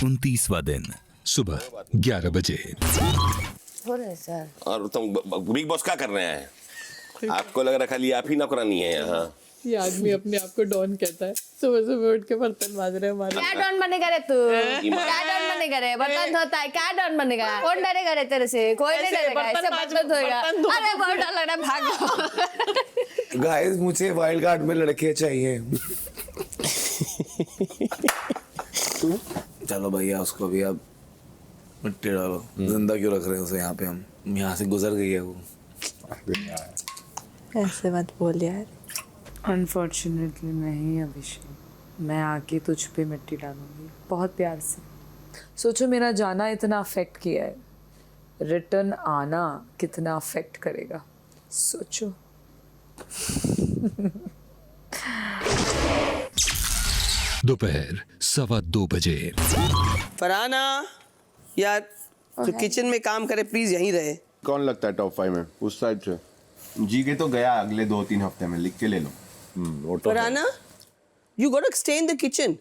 29वां दिन सुबह 11 बजे। हो रहा है सर। और तुम बिग बॉस क्या कर रहे हैं? आपको लग रहा खाली आप ही नौकरानी है यहाँ। ये आदमी अपने आप को डॉन कहता है, सुबह सुबह उठ के बर्तन माज रहे हमारे। क्या डॉन बनेगा रे तू? क्या डॉन बनेगा रे? बर्तन धोता है, क्या डॉन बनेगा? कौन डरेगा रे तेरे से? कोई नहीं डरेगा, ऐसे बर्तन धोएगा। अरे बहुत डर लग रहा है, भाग। गाइस मुझे वाइल्ड कार्ड में लड़के चाहिए। चलो भैया उसको भी अब मिट्टी डालो। जिंदा क्यों रख रहे हैं उसे यहाँ पे? हम यहाँ से गुजर गई है वो। ऐसे मत बोल यार। अनफॉर्चुनेटली नहीं अभिषेक, मैं आके तुझ पे मिट्टी डालूंगी बहुत प्यार से। सोचो मेरा जाना इतना अफेक्ट किया है, रिटर्न आना कितना अफेक्ट करेगा, सोचो। दोपहर 1:15 बजे। फरहाना यार तो किचन में काम करे प्लीज यहीं रहे। कौन लगता है टॉप 5 में उस साइड से? जी के तो गया अगले 2-3 हफ्ते में, लिख के ले लो। Farhana, you got to stay in the kitchen.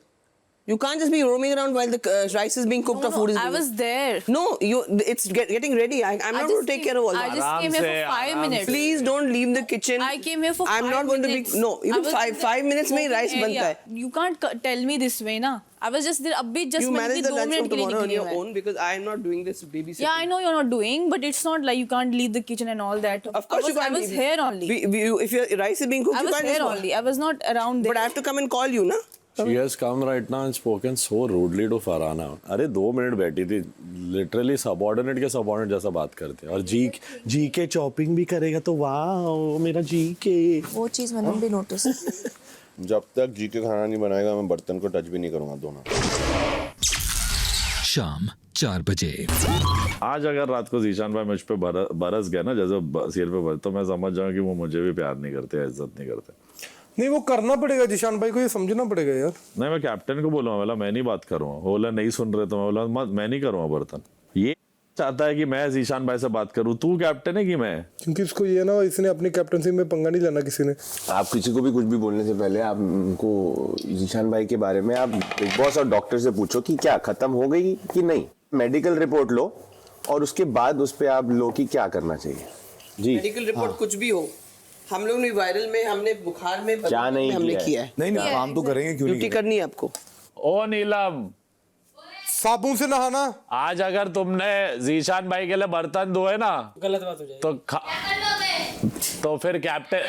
You can't just be roaming around while the rice is being cooked or food is being. I was there. No, it's getting ready. I'm not going to take care of all that. I just came here for 5 minutes. Please don't leave the kitchen. I came here for 5 minutes. I'm not going to be. No, even five minutes में rice बनता है. You can't tell me this way, na. I was just there. अभी just You manage the 2 lunch minute from के लिए tomorrow on निकली your हूँ own because I am not doing this babysitting. Yeah, I know you're not doing, but it's not like you can't leave the kitchen and all that. Of course you can't. I was here only. If your rice is being cooked, I you was can't here just. only. I was not around there. But I have to come and call you, na. She has come right now and spoken so rudely to Farhana. अरे 2 minute बैठी थी, literally subordinate के subordinate जैसा बात करते हैं। और जी के चॉपिंग भी करेगा तो वाह मेरा जी के। वो चीज मैंने भी नोटिस। जब तक जी के खाना नहीं बनाएगा मैं बर्तन को टच भी नहीं करूंगा दोनों। शाम 4 बजे। आज अगर रात को जीशान भाई मुझ पे बरस गया ना जैसे सिर पे बरस, तो मैं समझ जाऊँ कि वो मुझे भी प्यार नहीं करते, इज्जत नहीं करते। नहीं वो करना पड़ेगा जिशान भाई को, ये समझना पड़ेगा यार। नहीं मैं कैप्टन को बोलूँगा, बोला मैं नहीं बात करूँगा, बोला नहीं सुन रहे तो मैं बोला मैं नहीं करूँगा बर्तन। ये चाहता है कि मैं जीशान भाई से बात करूँ, तू कैप्टन है कि मैं? क्योंकि इसको ये ना, इसने अपनी कैप्टनसी में पंगा नहीं लेना किसी ने। आप किसी को भी कुछ भी बोलने से पहले आप उनको जीशान भाई के बारे में आप बिग बॉस और डॉक्टर से पूछो कि क्या खत्म हो गई कि नहीं। मेडिकल रिपोर्ट लो और उसके बाद उस पर आप लो कि क्या करना चाहिए। जी मेडिकल रिपोर्ट कुछ भी हो, हम लोग ने वायरल में, हमने बुखार में, क्या नहीं हमने किया है। नहीं काम तो करेंगे, क्यों ड्यूटी करनी है आपको। ओ नीलम, साबुन से नहाना। आज अगर तुमने जीशान भाई के लिए बर्तन धोए ना, गलत बात हो जाएगी तो फिर कैप्टन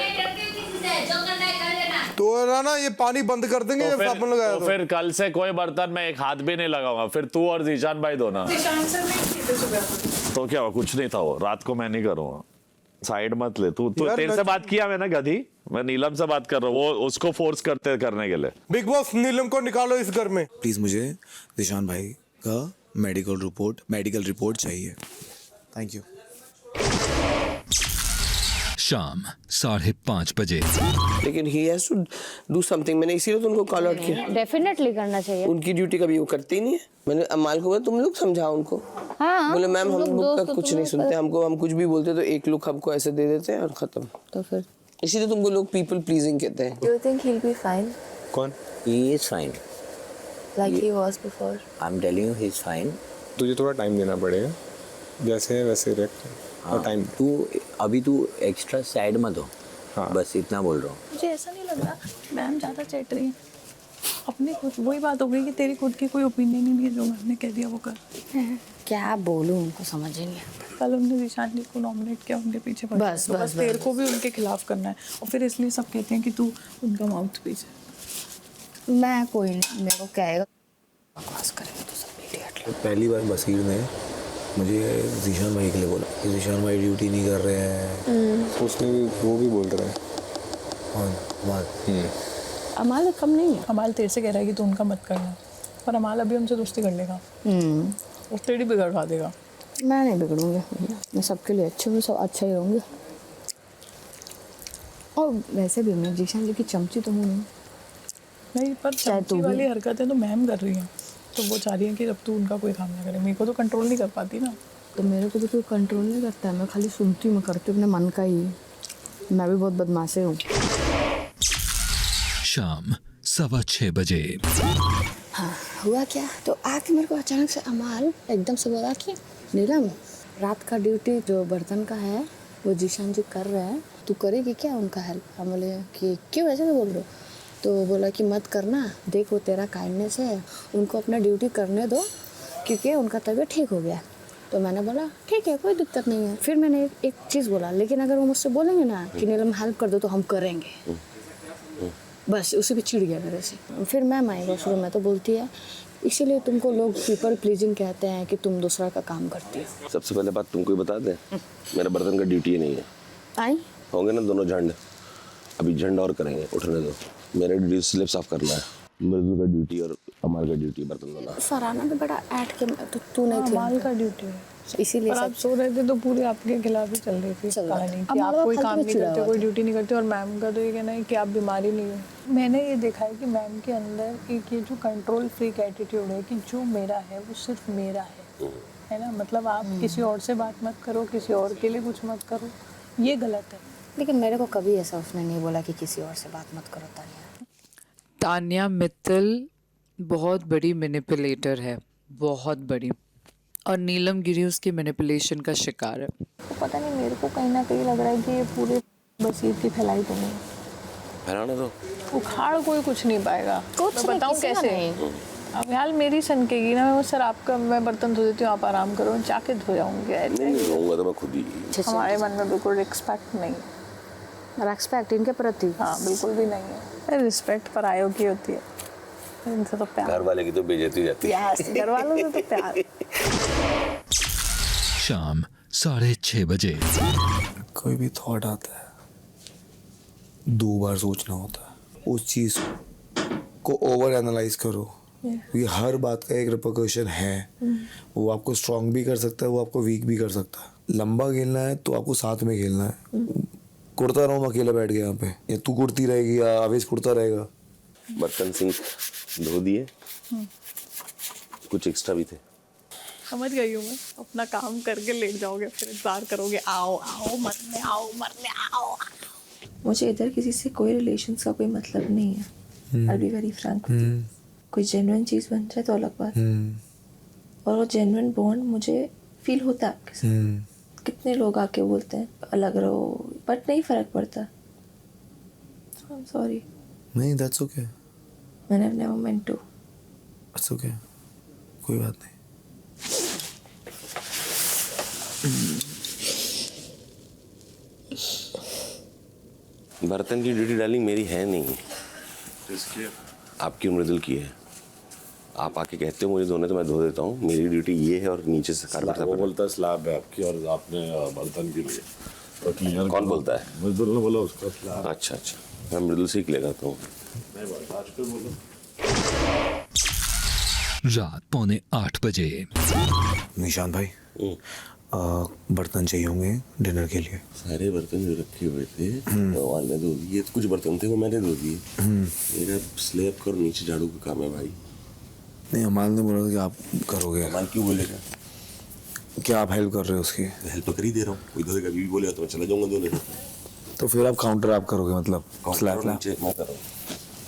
तो ना ये पानी बंद कर देंगे जब साबुन लगाया तो फिर कल से कोई बर्तन में एक हाथ भी नहीं लगाऊंगा, फिर तू और जीशान भाई धोना। तो क्या हुआ, कुछ नहीं था वो, रात को मैं नहीं करूंगा। साइड मत ले तू तेरे से बात किया मैंने गधी, मैं नीलम से बात कर रहा हूँ, वो उसको फोर्स करने के लिए। बिग बॉस नीलम को निकालो इस घर में प्लीज। मुझे जिशान भाई का मेडिकल रिपोर्ट चाहिए। Thank you. शाम 5:30 बजे। लेकिन he has to do something. मैंने इसीलिए तो उनको कॉल आउट किया। डेफिनेटली करना चाहिए। उनकी ड्यूटी कभी वो करते ही नहीं है। मैंने अमाल को बोला तुम लोग समझाओ उनको। हाँ, बोले मैम हम लोग का कुछ नहीं सुनते, हमको हम कुछ भी बोलते तो एक लुक हमको ऐसे दे देते हैं और खत्म। तो फिर इसीलिए तुमको लोग पीपल प्लीजिंग कहते हैं। You think he'll be fine? कौन? He is fine. Like he was before. I'm telling you, he's fine. तुझे थोड़ा टाइम देना पड़ेगा, जैसे है वैसे रिएक्ट। हाँ, टाइम अभी तू एक्स्ट्रा साइड मत हो। हाँ। बस इतना बोल रहा हूँ। मुझे ऐसा नहीं लग रहा मैम ज़्यादा चैट रही है। अपनी खुद वही बात हो गई कि तेरी खुद की कोई ओपिनियन ही नहीं है, जो मैम ने कह दिया वो कर। क्या बोलूं, उनको समझ ही नहीं आता। कल उन्होंने जीशान जी को नॉमिनेट किया, उनके पीछे पड़ गया। बस तेरे को भी उनके खिलाफ करना है और फिर इसलिए सब कहते हैं कि तू उनका माउथ पीस है। मैं कोई नहीं, मेरे को कहेगा बकवास करेगा तो सब इडियट। पहली बार बसीर ने मुझे जीशान भाई के लिए बोला कि जीशान भाई ड्यूटी नहीं कर रहे हैं। उसने वो भी बोल रहा है। अमाल कम नहीं है। अमाल तेरे से कह रहा है कि तू उनका मत करना, पर अमाल अभी हमसे दोस्ती कर लेगा, वो तेरी बिगड़वा देगा। मैं नहीं बिगड़ूंगी, मैं सबके लिए अच्छे हूँ, सब अच्छा ही रहूँगी। और वैसे भी मैं जीशान जी की चमची तो हूँ नहीं, पर चमची वाली हरकतें तो मैम कर रही हैं, तो वो चाह रही है कि अब तू उनका कोई काम ना करे। मेरे को तो कंट्रोल नहीं कर पाती ना। तो मेरे को भी कोई कंट्रोल नहीं करता है, मैं खाली सुनती हूँ, मैं करती हूँ अपने मन का ही। मैं भी बहुत बदमाश हूँ। शाम 6:15 बजे। हाँ हुआ क्या, तो आके मेरे को अचानक से अमाल एकदम से बोला कि नीलम, रात का ड्यूटी जो बर्तन का है वो जीशान जी कर रहे हैं, तू करेगी क्या उनका हेल्प। हम बोले कि क्यों ऐसे तो बोल रहे हो, तो बोला कि मत करना, देख वो तेरा काइंडनेस है, उनको अपना ड्यूटी करने दो क्योंकि उनका तबीयत ठीक हो गया। तो मैंने बोला ठीक है कोई दिक्कत नहीं है। फिर मैंने एक चीज़ बोला, लेकिन अगर वो मुझसे बोलेंगे ना कि नीलम हेल्प कर दो तो हम करेंगे, बस उसी पे चिढ़ गया मेरे से। फिर मैम आई वॉशरूम में तो बोलती है इसीलिए तुमको लोग पीपल प्लीजिंग कहते हैं कि तुम दूसरा का काम करती हो। सबसे पहले बात तुमको ही बता दें, मेरा बर्तन का ड्यूटी ही नहीं है। आई होंगे ना दोनों झंड, अभी झंड और करेंगे, उठने दो। मेरा ड्यूटी स्लिप साफ करना है, मृदुल का ड्यूटी और अमाल का ड्यूटी बर्तन धोना। फरहाना भी बड़ा ऐड के तो तू नहीं थी, अमाल का ड्यूटी है, इसीलिए और आप सो रहे थे तो पूरी आपके खिलाफ ही चल रही थी कहानी कि आप कोई काम नहीं करते, कोई ड्यूटी नहीं करते। और मैम का तो ये कहना है कि आप बीमारी नहीं हो। मैंने ये देखा है कि मैम के अंदर एक ये जो कंट्रोल फ्रीक एटीट्यूड है कि जो मेरा है वो सिर्फ मेरा है ना, मतलब आप किसी और से बात मत करो, किसी और के लिए कुछ मत करो, ये गलत है। लेकिन मेरे को कभी ऐसा उसने नहीं बोला कि किसी और से बात मत करो। तान्या मित्तल बहुत बड़ी मैनिपुलेटर है, बहुत बड़ी, और नीलम गिरी उसकी मैनिपुलेशन का शिकार है। पता नहीं मेरे को कहीं ना कहीं लग रहा है कि ये पूरे बसीर की फैलाई तो नहीं, फैलाने दो, उखाड़ कोई कुछ नहीं पाएगा। कुछ मैं बताऊँ कैसे, अब यार मेरी सनकेगी ना, मैं सर आपका मैं बर्तन धो देती हूँ, आप आराम करो, जाके धो जाऊँगी। नहीं धोऊंगा तो मैं खुद ही। हमारे मन में बिल्कुल रिस्पेक्ट नहीं, रिस्पेक्ट इनके प्रति हाँ बिल्कुल भी नहीं है। रिस्पेक्ट परायों की होती है, इनसे तो प्यार। घर वाले की तो बेइज्जती जाती है। घर वालों से तो प्यार। शाम 6:30 बजे। कोई भी थॉट आता है 2 बार सोचना होता है, उस चीज़ को ओवर एनालाइज करो। ये हर बात का एक रिपरकशन है, वो आपको स्ट्रांग भी कर सकता है, वो आपको वीक भी कर सकता है। लंबा खेलना है तो आपको साथ में खेलना है। कुड़ता रहूँ अकेला बैठ गया यहाँ पे, या तू कुड़ती रहेगी या आवेश कुड़ता रहेगा। बर्तन सिंक धो दिए, कुछ एक्स्ट्रा भी थे। समझ गई हूँ मैं, अपना काम करके लेट जाओगे, फिर इंतजार करोगे आओ आओ मरने आओ मरने आओ। मुझे इधर किसी से कोई रिलेशन का कोई मतलब नहीं है। I'll be very frank with you. कोई जेन्युइन चीज़ बन जाए तो अलग बात, और वो जेन्युइन बॉन्ड मुझे फील होता है आपके साथ। कितने लोग आके बोलते हैं अलग रहो, बट नहीं फर्क पड़ता। I'm sorry. नहीं, that's okay. मैंने never meant to. That's okay. कोई बात नहीं। बर्तन की ड्यूटी डार्लिंग मेरी है नहीं, आपकी मृदुल की है। आप आके कहते हो मुझे धोने तो मैं धो देता हूँ, मेरी ड्यूटी ये है और नीचे से कारपेट। वो बोलता है स्लैब है आपकी और आपने बर्तन के लिए तो क्लियर। कौन बोलता है? मृदुल ने बोला उसका स्लैब। अच्छा अच्छा, मैं मृदुल से ही लेगा तो। रात 7:45 बजे। निशान भाई, बर्तन चाहिए होंगे डिनर के लिए। सारे बर्तन जो रखे हुए थे भगवान ने धो दिए, कुछ बर्तन थे वो मैंने धो दिए। मेरा स्लैब का और नीचे झाड़ू का काम है भाई। नहीं, अमाल ने बोला था कि आप करोगे। अमाल क्यों बोलेगा? क्या आप हेल्प कर रहे हो उसकी? हेल्प तो कर ही दे रहा हूँ, कोई धोएगा भी बोलेगा तो मैं चला जाऊंगा धोने। तो फिर आप काउंटर आप करोगे, मतलब स्लैब नीचे मैं कर रहा हूँ।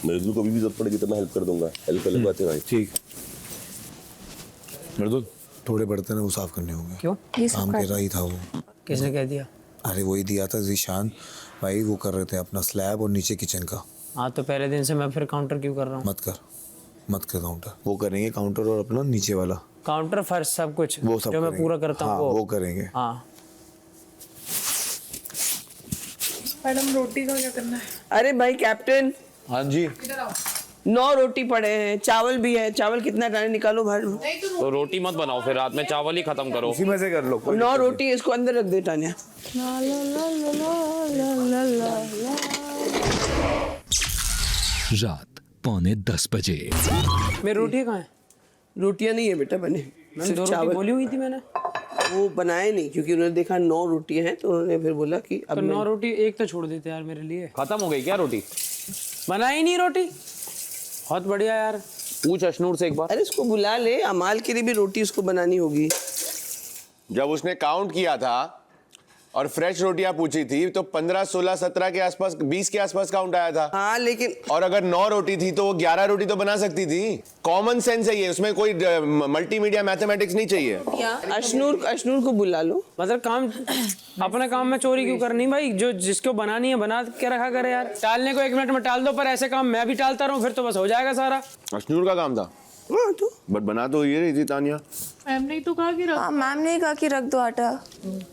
मृदुल को भी जरूरत पड़ेगी तो मैं हेल्प कर दूंगा। हेल्प कर बात है भाई। ठीक। मृदुल, थोड़े बर्तन है वो साफ करने होंगे। क्यों? काम कर रहा ही था वो। किसने कह दिया? अरे वही दिया था जीशान भाई, वो कर रहे थे अपना स्लैब और नीचे किचन का। हाँ तो पहले दिन से मैं फिर काउंटर क्यों कर रहा हूँ? मत कर काउंटर, वो करेंगे काउंटर और अपना नीचे वाला। काउंटर फर्स्ट सब कुछ वो सब जो मैं पूरा करता हूँ। हाँ, वो करेंगे। हाँ मैडम रोटी का क्या करना है? अरे भाई कैप्टन। हाँ जी। 9 रोटी पड़े हैं, चावल भी है। चावल कितना टाइम निकालो बाहर। तो रोटी मत बनाओ, फिर रात में चावल ही खत्म करो। उसी में से कर लो। 9 रोटी इसको अंदर रख दे टानिया। रात 9:45 बजे। मेरी रोटी कहाँ है? रोटियां नहीं है बेटा बने, मैंने 2 रोटी बोली हुई थी मैंने। वो बनाए नहीं क्योंकि उन्होंने देखा 9 रोटियां हैं तो उन्होंने फिर बोला कि अब तो 9 रोटी एक तो छोड़ देते यार मेरे लिए। खत्म हो गई क्या रोटी? बनाई नहीं रोटी। बहुत बढ़िया यार। पूछ अशनूर से एक बार। अरे इसको बुला ले, अमाल के लिए भी रोटी उसको बनानी होगी। जब उसने काउंट किया था और फ्रेश रोटियां पूछी थी तो 15, 16, 17 के आसपास, 20 के आसपास काउंट आया था। हाँ लेकिन और अगर 9 रोटी थी तो वो 11 रोटी तो बना सकती थी। कॉमन सेंस है ये, उसमें कोई मल्टीमीडिया मैथमेटिक्स नहीं चाहिए। अशनूर को बुला लो। मतलब काम अपने काम में चोरी क्यों करनी भाई? जो जिसको बनानी है बना के रखा करे यार। टालने को 1 मिनट में टाल दो, पर ऐसे काम मैं भी टालता रहूं फिर तो बस हो जाएगा सारा। अशनूर का काम था। बट बना तो ये रही थी तानिया। मैम ने तो कहा कि रख। हाँ मैम ने कहा कि रख दो आटा।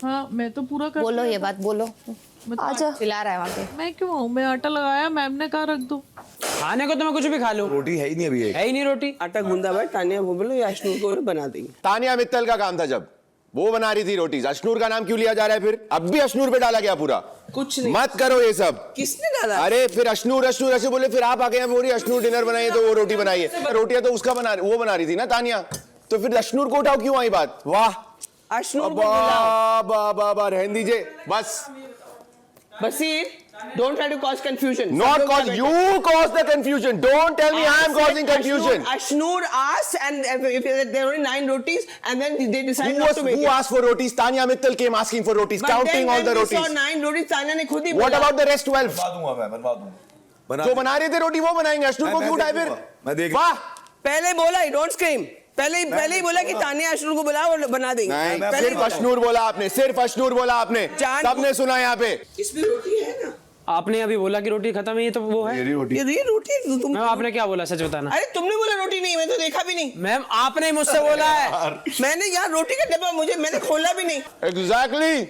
हाँ मैं तो पूरा कर। बोलो ये बात बोलो। आजा। चिल्ला रहा है वहाँ पे। मैं क्यों आऊँ? मैं आटा लगाया, मैम ने कहा रख दो। खाने को तो मैं कुछ भी खा लूं। रोटी है ही नहीं अभी, है ही नहीं रोटी। आटा गूंदा भाई, तानिया को बोलो या अशनूर को बना देंगे। तानिया मित्तल का काम था, जब वो बना रही थी रोटी। अशनूर का नाम क्यों लिया जा रहा है फिर? अब भी अशनूर पे डाला गया पूरा। कुछ नहीं, मत करो ये सब। किसने डाला? अरे फिर अशनूर अशनूर ऐसे बोले, फिर आप आ गए बोली अशनूर डिनर बनाइए तो वो रोटी बनाइए। रोटियां तो उसका वो बना रही थी ना तानिया, तो फिर अशनूर को उठाओ क्यों आई बात? वाह अशनूर बाबा रहने दीजिए बस। बसीर, don't try to cause confusion. Not cause, you cause the confusion. Don't tell me I am causing confusion. Ashnur asked, and if there were only 9 rotis, and then they decided not to make it. Who asked for rotis? Tanya Mittal came asking for rotis, counting all the rotis. But then when we saw 9 rotis, Tanya ने खुद ही What बोला। about the rest 12? बनवा दूंगा। जो बना रहे थे रोटी वो बनाएंगे। अशनूर को क्यों उठाए फिर? मैं देख। वाह, पहले बोला, don't scream. पहले ही बोला कि तानिया अशनूर को बुलाओ और बना देंगे। नहीं, सिर्फ अशनूर बोला आपने, सिर्फ अशनूर बोला आपने, सबने सुना यहाँ पे। इसमें रोटी है ना? आपने अभी बोला कि रोटी खत्म है, ये तो वो है। ये रोटी तुम। मैम आपने क्या बोला, सच बताना। अरे तुमने बोला रोटी नहीं, मैं तो देखा भी नहीं। मैम आपने मुझसे बोला है। मैंने यार रोटी का डब्बा मैंने खोला भी नहीं। Exactly.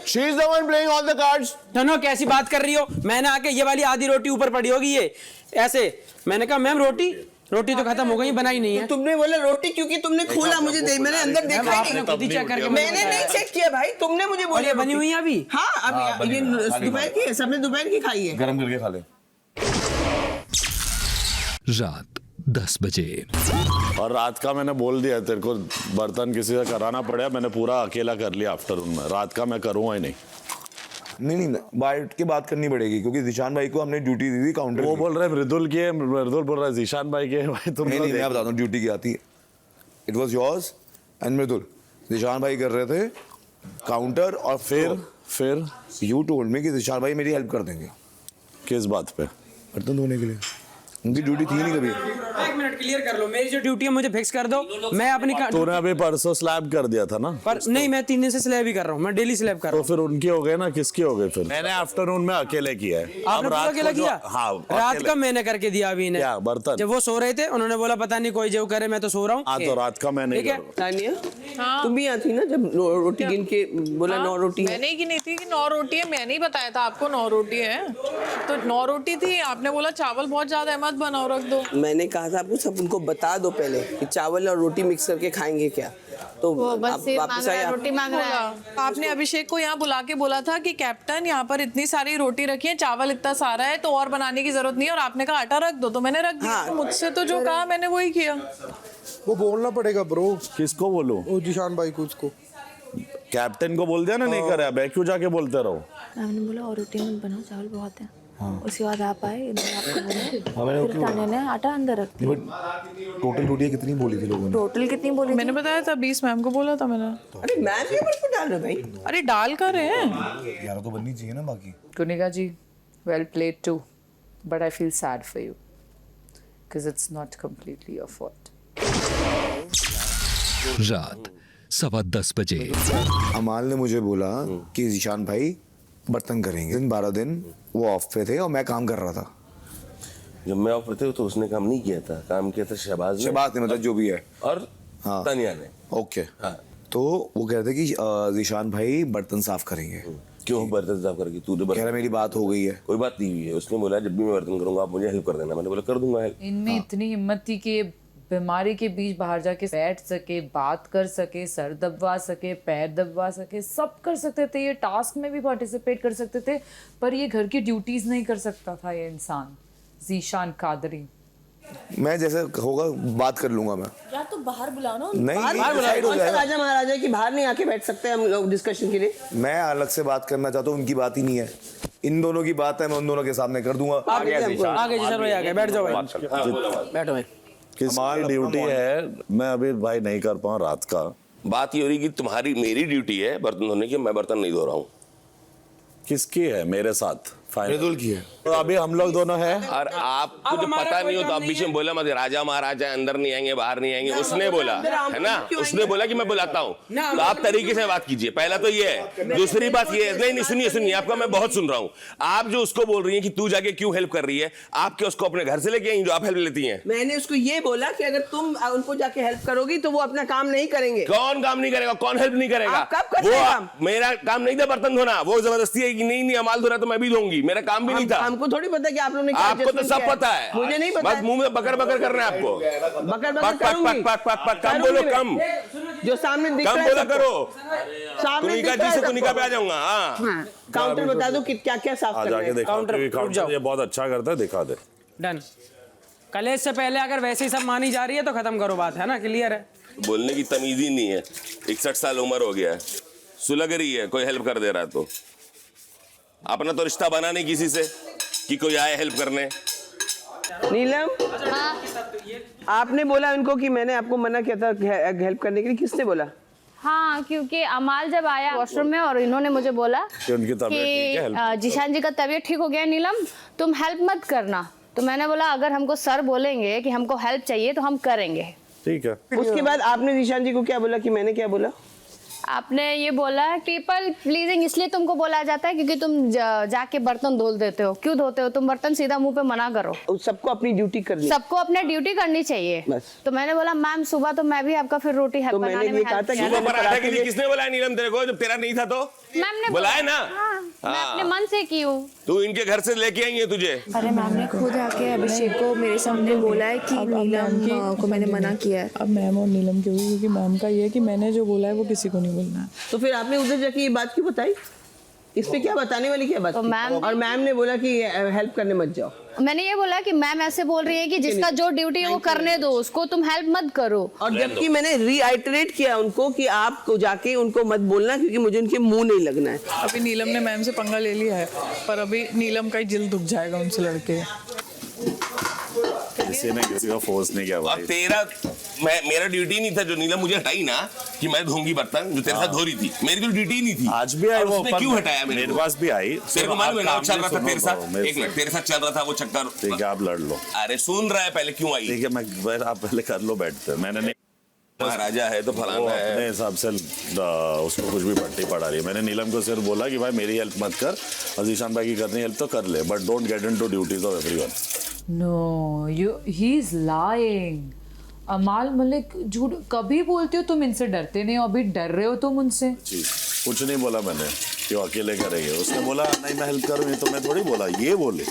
She is the one playing all the cards. No कैसी बात कर रही हो? मैंने आके ये वाली आधी रोटी ऊपर पड़ी होगी ये ऐसे। मैंने कहा मैम रोटी तो खत्म हो गई, बनाई नहीं है। तो तुमने बोला रोटी क्योंकि तुमने खोला, मुझे मैंने अंदर देखा ही नहीं। खुद ही चेक करके मैंने नहीं चेक किया भाई, तुमने मुझे बोला। ये बनी हुई है अभी? हाँ अभी ये दोपहर की है, सबने दोपहर की खाई है। गरम करके खा ले। रात 10 बजे। और रात का मैंने बोल दिया तेरे को, बर्तन किसी से कराना पड़ा, मैंने पूरा अकेला कर लिया आफ्टरनून में। रात का मैं करूँगा ही नहीं। नहीं बैठ के बात करनी पड़ेगी, क्योंकि जीशान भाई को हमने ड्यूटी दी थी काउंटर। वो बोल रहे हैं मृदुल की है, मृदुल बोल रहा है जीशान भाई के। भाई तुम नहीं मैं बताता हूँ ड्यूटी की आती है। इट वाज योर्स एंड मृदुल। जीशान भाई कर रहे थे काउंटर, और फिर यू टोल्ड मी कि जीशान भाई मेरी हेल्प कर देंगे। किस बात पे? बर्तन धोने के लिए। उनकी ड्यूटी थी नहीं कभी। 1 मिनट क्लियर कर लो, मेरी जो ड्यूटी है मुझे फिक्स कर दो। मैं अपनी तूने अभी परसों स्लैब कर दिया था ना? पर नहीं, मैं 3 दिन से स्लैब ही कर रहा हूँ, मैं डेली स्लैब कर रहा हूँ। तो फिर उनकी हो गए ना, किसकी हो गई फिर? मैंने आफ्टरनून में अकेले किया है। आपने पूरा अकेला किया? हाँ, रात का मैंने करके दिया अभी इन्हें। क्या बर्तन? जब वो सो रहे थे उन्होंने बोला पता नहीं कोई जो करे, मैं तो सो रहा हूँ। हाँ तो रात का मैं नहीं। तानिया तुम भी आती ना जब रोटी गिन के बोला 9 रोटी है। मैंने गिनी थी कि 9 रोटी है, मैंने ही बताया था आपको 9 रोटी है, तो 9 रोटी थी। आपने बोला चावल बहुत ज्यादा है, मत बनाओ, रख दो। मैंने कहा था आपको सब उनको बता दो पहले कि चावल और रोटी मिक्स करके खाएंगे क्या, तो वो बस आप सिर्फ वापस मांग रहा आए। है, रोटी मांग रहा है। आपने अभिषेक को यहाँ बुला के बोला था कि कैप्टन यहाँ पर इतनी सारी रोटी रखी है, चावल इतना सारा है, तो और बनाने की जरूरत नहीं है, और आपने कहा आटा रख दो, तो मैंने रख दिया। तो मुझसे तो जो कहा मैंने वही किया। वो बोलना पड़ेगा ब्रो। किसको बोलूं? वो जीशान भाई को। उसको कैप्टन को बोल दिया ना, नहीं करे। अब क्यों जाके बोलते रहो? मैंने बोला और रोटी मत बनाओ, चावल बहुत है। उसके बाद आप आए, आपको बोला, फिर तान्या ने आटा अंदर रख दिया। टोटल रोटियां कितनी बोली थी लोगों ने? टोटल कितनी बोली? मैंने बताया था 20, मैम को बोला था मैंने। अरे मैम के ऊपर क्यों डाल रहे भाई? अरे डाल कर रहे हैं 11 तो बननी चाहिए ना बाकी। Kunika ji, well played too, but I feel sad for you because it's not completely your fault. रात 10:15 बजे। अमाल ने मुझे बोला कि जीशान भाई बर्तन करेंगे। 12 दिन वो ऑफ पे थे और मैं काम कर रहा था। जब मैं ऑफ पे थे तो उसने काम नहीं किया था, काम किया था शहबाज ने, मतलब जो भी है, और हाँ तानिया ने। ओके हाँ। तो वो कह रहे थे कि जीशान भाई बर्तन साफ करेंगे। क्यों बर्तन साफ करेगी? तू कह रहा मेरी बात हो गई है। कोई बात नहीं हुई है। उसने बोला जब भी मैं बर्तन करूंगा आप मुझे हेल्प कर देना। मैंने बोला कर दूंगा हेल्प। इनमें इतनी हिम्मत थी कि बीमारी के बीच बाहर जाके बैठ सके, बात कर सके, सर दबवा सके, पैर दबवा सके, सब कर सकते थे। ये टास्क में भी पार्टिसिपेट कर सकते थे, पर ये घर की ड्यूटीज नहीं कर सकता था ये इंसान। जीशान कादरी। मैं जैसे होगा बात कर लूंगा मैं। या तो बाहर बुलाओ ना। नहीं राजा महाराजा की बाहर नहीं आके बैठ सकते हम लोग डिस्कशन के लिए। मैं अलग से बात करना चाहता हूँ, उनकी बात ही नहीं है। इन दोनों की बात है, मैं उन दोनों के सामने कर दूंगा। आगे जीशान भाई आगे बैठ जाओ भाई। बैठो भाई। किसकी ड्यूटी है? मैं अभी भाई नहीं कर पाऊँ रात का। बात ये हो रही कि तुम्हारी मेरी ड्यूटी है बर्तन धोने की, मैं बर्तन नहीं धो रहा हूँ। किसकी है मेरे साथ? मृदुल की है। तो अभी हम लोग दोनों हैं। और आपको जो पता नहीं हो तो आप बीच में बोला मत, राजा महाराजा अंदर नहीं आएंगे बाहर नहीं आएंगे, उसने बोला है ना, उसने बोला कि मैं बुलाता हूँ, तो आप तरीके से बात कीजिए। पहला तो ये है। दूसरी बात ये है, नहीं सुनिए आपका मैं बहुत सुन रहा हूँ। आप जो उसको बोल रही है कि तू जाके क्यों हेल्प कर रही है, आप क्या उसको अपने घर से लेके आई जो आप हेल्प लेती है? मैंने उसको ये बोला कि अगर तुम उनको जाके हेल्प करोगी तो वो अपना काम नहीं करेंगे। कौन काम नहीं करेगा? कौन हेल्प नहीं करेगा? आप कब करते हैं काम? मेरा काम नहीं था बर्तन धोना, वो जबरदस्ती है कि नहीं अमाल धो रहा तो मैं भी धोऊंगी, मेरा काम भी नहीं था। हमको थोड़ी पता कि आप लोगों ने क्या आपको तो सब पता है, मुझे नहीं पता। बस मुंह में बकर बकर करना है आपको। बकर पक पक पक पक पक कम बोलो, कम जो सामने दिख कम रहा है बोला करो। सामने तुनिका जी से तुनिका पे आ जाऊंगा। हाँ काउंटर बता दो कि क्या क्या साफ करना है। जाके देखा, काउंटर ये बहुत अच्छा करता है, दिखा दे। डन। कलेश से पहले अगर वैसे ही सब मानी जा रही है तो खत्म करो बात, है ना? क्लियर है? बोलने की तमीज ही नहीं है। 61 साल उम्र हो गया है, सुलग रही है, कोई हेल्प कर दे रहा है तो अपना तो रिश्ता बना नहीं किसी से कि कोई आए हेल्प करने। नीलम, आपने बोला उनको कि मैंने आपको मना किया था हेल्प करने के लिए, किसने बोला? हाँ, क्योंकि अमाल जब आया वॉशरूम में और इन्होंने मुझे बोला कि जीशान जी का तबीयत ठीक हो गया नीलम, तुम हेल्प मत करना। तो मैंने बोला अगर हमको सर बोलेंगे कि हमको हेल्प चाहिए तो हम करेंगे। ठीक है। उसके बाद आपने जीशान जी को क्या बोला कि मैंने क्या बोला? आपने ये बोला पीपल प्लीजिंग इसलिए तुमको बोला जाता है क्योंकि तुम जाके बर्तन धो देते हो। क्यों धोते हो तुम बर्तन? सीधा मुंह पे मना करो। सबको अपनी ड्यूटी करनी, सबको अपने ड्यूटी करनी चाहिए बस। तो मैंने बोला मैम सुबह तो मैं भी आपका फिर रोटी हेल्प बनाने में हेल्प किया। सुबह पराठा के लिए किसने बोला नीलम तेरे को? जब तेरा नहीं था तो मैम ने बुलाया ना। मैं अपने मन से की हूँ। तू इनके घर से लेके आई है तुझे? अरे मैम ने खुद आके अभिषेक को मेरे सामने बोला है कि नीलम को मैंने मना किया है। अब मैम और नीलम की हुई, क्योंकि मैम का ये है कि मैंने जो बोला है वो किसी को नहीं बोलना है। तो फिर आपने उधर जाके ये बात क्यों बताई? इस पे क्या बताने वाली क्या बात? तो मैम और मैम ने बोला कि हेल्प करने मत जाओ। मैंने ये बोला कि मैम ऐसे बोल रही है कि जिसका जो ड्यूटी है वो करने दो उसको, तुम हेल्प मत करो। और जबकि मैंने रीआइटरेट किया उनको कि आपको जाके उनको मत बोलना क्योंकि मुझे उनके मुंह नहीं लगना है। अभी नीलम ने मैम से पंगा ले लिया है, पर अभी नीलम का ही दिल दुख जाएगा उनसे लड़के। किसी ने किसी को फोर्स नहीं किया भाई। तेरा मेरा ड्यूटी नहीं था जो नीलम मुझे हटाई ना कि मैं धोऊंगी बर्तन, जो तेरे साथ धो रही थी, मेरी तो ड्यूटी नहीं थी। आज भी आई वो, क्यों हटाया? मेरे पास भी आई। तेरे को मालूम है ना चल रहा था तेरे साथ, एक मिनट तेरे साथ चल रहा था वो चक्कर। ठीक है आप लड़ लो। अरे सुन रहा है पहले क्यों आई? ठीक है मैं आप पहले कर लो बैठते। मैंने नहीं, महाराजा है तो फलाना है, अपने हिसाब से उसको कुछ भी पट्टी पड़ा रही है। मैंने नीलम को सिर्फ बोला कि भाई मेरी हेल्प मत कर, जीशान भाई की करनी हेल्प तो कर ले, but don't get into duties of everyone. No, he is lying. अमाल मलिक झूठ कभी बोलते हो तुम, इनसे डरते नहीं हो, अभी डर रहे हो तुम उनसे। जी कुछ नहीं बोला मैंने कि वो अकेले करेंगे। उसने बोला नहीं मैं हेल्प करूँ, तो मैं थोड़ी बोला ये बोले।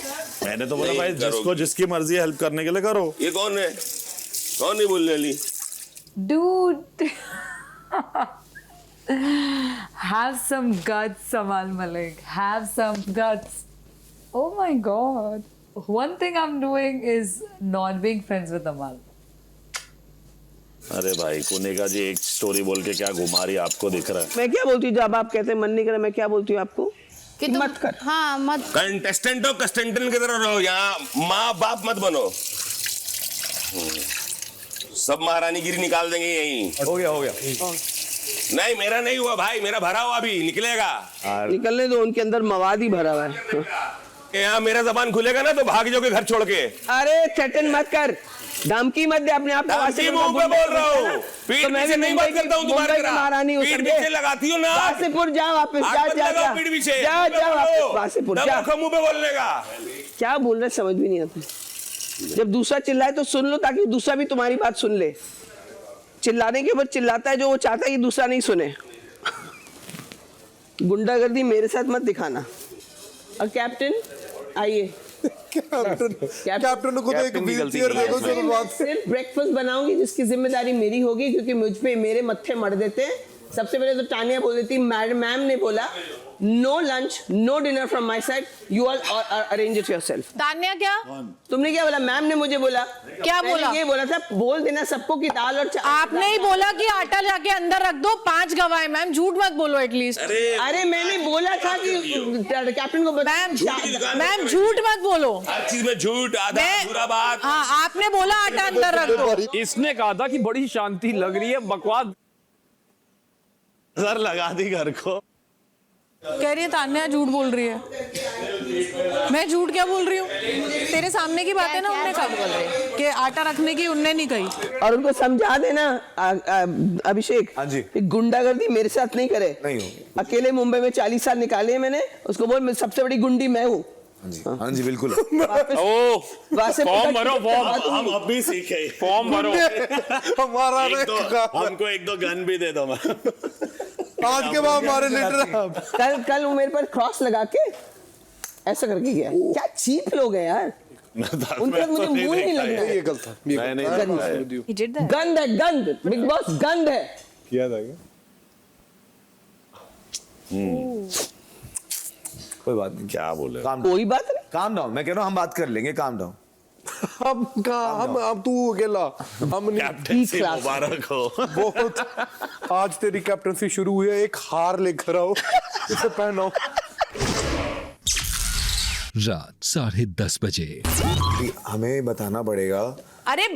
मैंने तो बोला भाई जिसको जिसकी मर्जी है हेल्प करने के लिए करो। ये कौन है? कौन नहीं बोलने वाली? Dude, have some guts, Amal Malik. Have some guts. Oh my God. One thing I'm doing is not being friends with Amal. अरे भाई कुनिका जी एक स्टोरी बोल के क्या घुमा रही है, आपको दिख रहा है? मैं क्या बोलती हूँ जब आप कहते हैं मन नहीं करे, मैं क्या बोलती हूँ आपको कि तुम मत कर। हाँ मत। कंटेस्टेंट हो, कंटेस्टेंट की तरह रहो, यहाँ माँ बाप मत बनो। सब महारानीगिरी निकाल देंगे यहीं। हो गया नहीं मेरा नहीं हुआ भाई, मेरा भरा हुआ अभी निकलेगा। निकलने दो, उनके अंदर मवाद ही भरा हुआ है। यहाँ मेरा जबान खुलेगा ना तो भाग जाओगे घर छोड़ के। अरे थ्रेटन मत कर, धमकी मत दे अपने आप को। धमकी मुंह पे बोल रहा हूँ, पीठ पीछे नहीं बात करता हूँ तुम्हारे तरह। महारानी हो, पीठ पीछे लगाती हो ना। वासेपुर जा वापस, जा पीठ पीछे जा वापस वासेपुर जा। मुंह पे बोलने का क्या बोल रहे समझ भी नहीं आता। जब दूसरा चिल्लाए तो सुन लो ताकि दूसरा भी तुम्हारी बात सुन ले। चिल्लाने के ऊपर चिल्लाता है जो वो चाहता है कि दूसरा नहीं सुने। गुंडागर्दी मेरे साथ मत दिखाना। और कैप्टन आइए। कैप्टन को तो एक व्हीलचेयर दे दो सिर्फ बात। सिर्फ ब्रेकफास्ट बनाऊंगी जिसकी जिम्मेदारी मेरी होगी, क्योंकि मुझ पे मेरे मत्थे मर देते हैं। सबसे पहले तो टानिया बोल देती, मैम ने बोला no lunch no dinner from my side, you all arrange it yourself. Tanya क्या? तुमने क्या बोला? मैम ने मुझे बोला। क्या बोला? ये बोला था बोल देना सबको कि दाल और आपने ही बोला कि आटा जाके अंदर रख दो, 5 गवाह। मैम झूठ मत बोलो एटलीस्ट। अरे मैंने बोला था कि कैप्टन को मैम झूठ मत बोलो। हर चीज में झूठ, आधा अधूरा बात। हाँ आपने बोला आटा अंदर रख दो। इसने कहा था कि बड़ी शांति लग रही है, बकवास सर लगा दी घर को। कह रही है तान्या झूठ बोल रही है। मैं झूठ क्या बोल रही हूँ? तेरे सामने की बात है ना, उनने कब बोल रही कि आटा रखने की उनने नहीं कही। और उनको समझा देना अभिषेक, हाँ जी, गुंडागर्दी मेरे साथ नहीं करे। नहीं होगी। अकेले मुंबई में 40 साल निकाले हैं मैंने, उसको बोल सबसे बड़ी गुंडी मैं हूँ। हाँ जी बिल्कुल। फॉर्म भरो, फॉर्म हम अभी सीखे, फॉर्म भरो। हमारा हमको एक दो गन भी दे दो। आज के बाद हमारे लीडर कल वो मेरे पर क्रॉस लगा के ऐसा करके गया। क्या चीप लोग हैं यार, उनका मुझे मुंह नहीं लगना। ये गलत था, गंद है, गंद। बिग बॉस गंद है। किया था कोई बात नहीं, क्या बोले, कोई बात नहीं, काम डाउन। मैं कह रहा हूँ हम बात कर लेंगे, काम डाउन। हम तू अकेला, हम कैप्टनसी मुबारक हो। बहुत आज तेरी कैप्टनसी शुरू हुई है, एक हार लेकर आओ, इसे पहनाओ। रात 10:30 बजे। हमें बताना पड़ेगा। अरे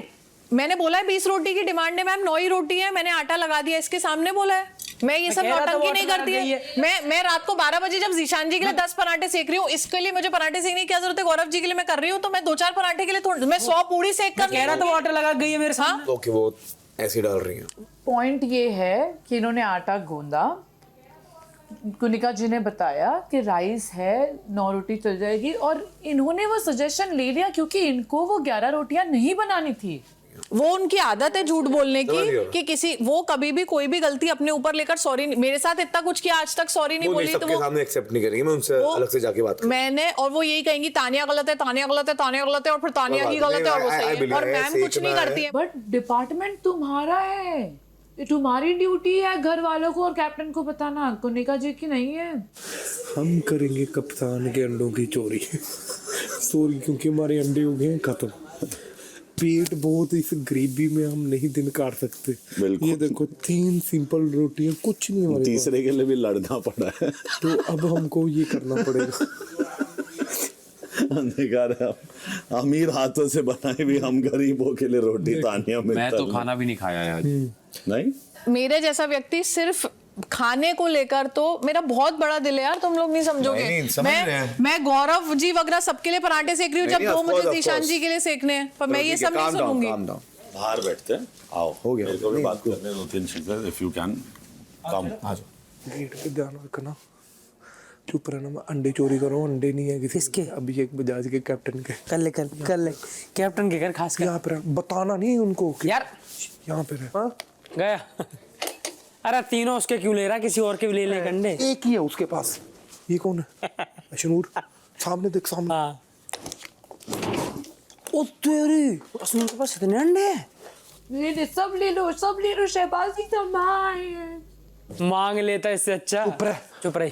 मैंने बोला है 20 रोटी की डिमांड है मैम, 9 ही रोटी है, मैंने आटा लगा दिया इसके सामने बोला है। मैं ये सब नौटंकी नहीं करती है। मैं रात को 12 बजे जब जीशान जी के लिए 10 पराठे सेक रही हूँ, इसके लिए मुझे पराठे सेकने की क्या जरूरत है? गौरव जी के लिए मैं कर रही हूँ, तो मैं 2-4 पराठे के लिए मैं 100 पूरी सेक कर कह रहा था वो आटा लगा गई है मेरे साथ। ओके, वो ऐसे डाल रही हैं। पॉइंट ये है कि इन्होंने आटा गूंदा, कुनिका जी ने बताया कि राइस है, 9 रोटी चल जाएगी, और इन्होंने वो सजेशन ले लिया क्योंकि इनको वो 11 रोटियां नहीं बनानी थी। वो उनकी आदत है झूठ बोलने की कि किसी वो कभी भी कोई भी गलती अपने ऊपर लेकर सॉरी, मेरे साथ इतना कुछ किया आज तक सॉरी नहीं बोली, तो वो सामने एक्सेप्ट नहीं करेंगे। मैं उनसे अलग से जाके बात करूंगा। मैंने, और वो यही कहेंगी तानिया गलत है, तानिया गलत है, तानिया गलत है, और फिर तानिया ही गलत है और वो सही है, और मैम कुछ नहीं करती है। बट डिपार्टमेंट तुम्हारा है, ये तुम्हारी ड्यूटी है घर वालों को और कैप्टन को बताना, कुनिका जी की नहीं है। हम करेंगे कप्तान के अंडों की चोरी सॉरी, क्योंकि हमारे अंडे हो गए हैं खत्म। पेट बहुत, इस गरीबी में हम नहीं दिन काट सकते। ये देखो 3 सिंपल रोटियां, कुछ नहीं हमारे, तीसरे के लिए भी लड़ना पड़ा है। तो अब हमको ये करना पड़ेगा। अमीर हाथों से बनाई हुई हम गरीबों के लिए रोटी तानिया में। मैं तो खाना भी नहीं खाया आज। नहीं, मेरे जैसा व्यक्ति सिर्फ खाने को लेकर, तो मेरा बहुत बड़ा दिल है यार, तुम लोग नहीं समझोगे। मैं गौरव जी वगैरह सबके लिए पराठे सेक रही हूँ, जब 2 मुझे जीशान जी के लिए सेकने हैं, पर मैं ये सब नहीं सुनूंगी। बाहर बैठते हैं, आओ हो गया, मेरे को भी बात करने 2-3 चीजें, इफ यू कैन कम। आ जाओ, गेट पे ध्यान रखना, चुप रहना। मैं अंडे चोरी कर रहा हूँ, अंडे नहीं है किसी किसके? अभिषेक बजाज के, कैप्टन के। कर ले कैप्टन के घर, खास कर यहाँ पे बताना नहीं उनको यार, यहाँ पे रह। गया। अरे तीनों उसके क्यों ले रहा, किसी और के भी ले ले अंडे। एक ही है उसके पास। ये कौन है? अशनूर, सामने देख, सामने। ओ तेरी, अशनूर के पास इतने अंडे हैं। ये सब ले लो शहबाज जी, सब मांग लेता इससे अच्छा। चुप रहे।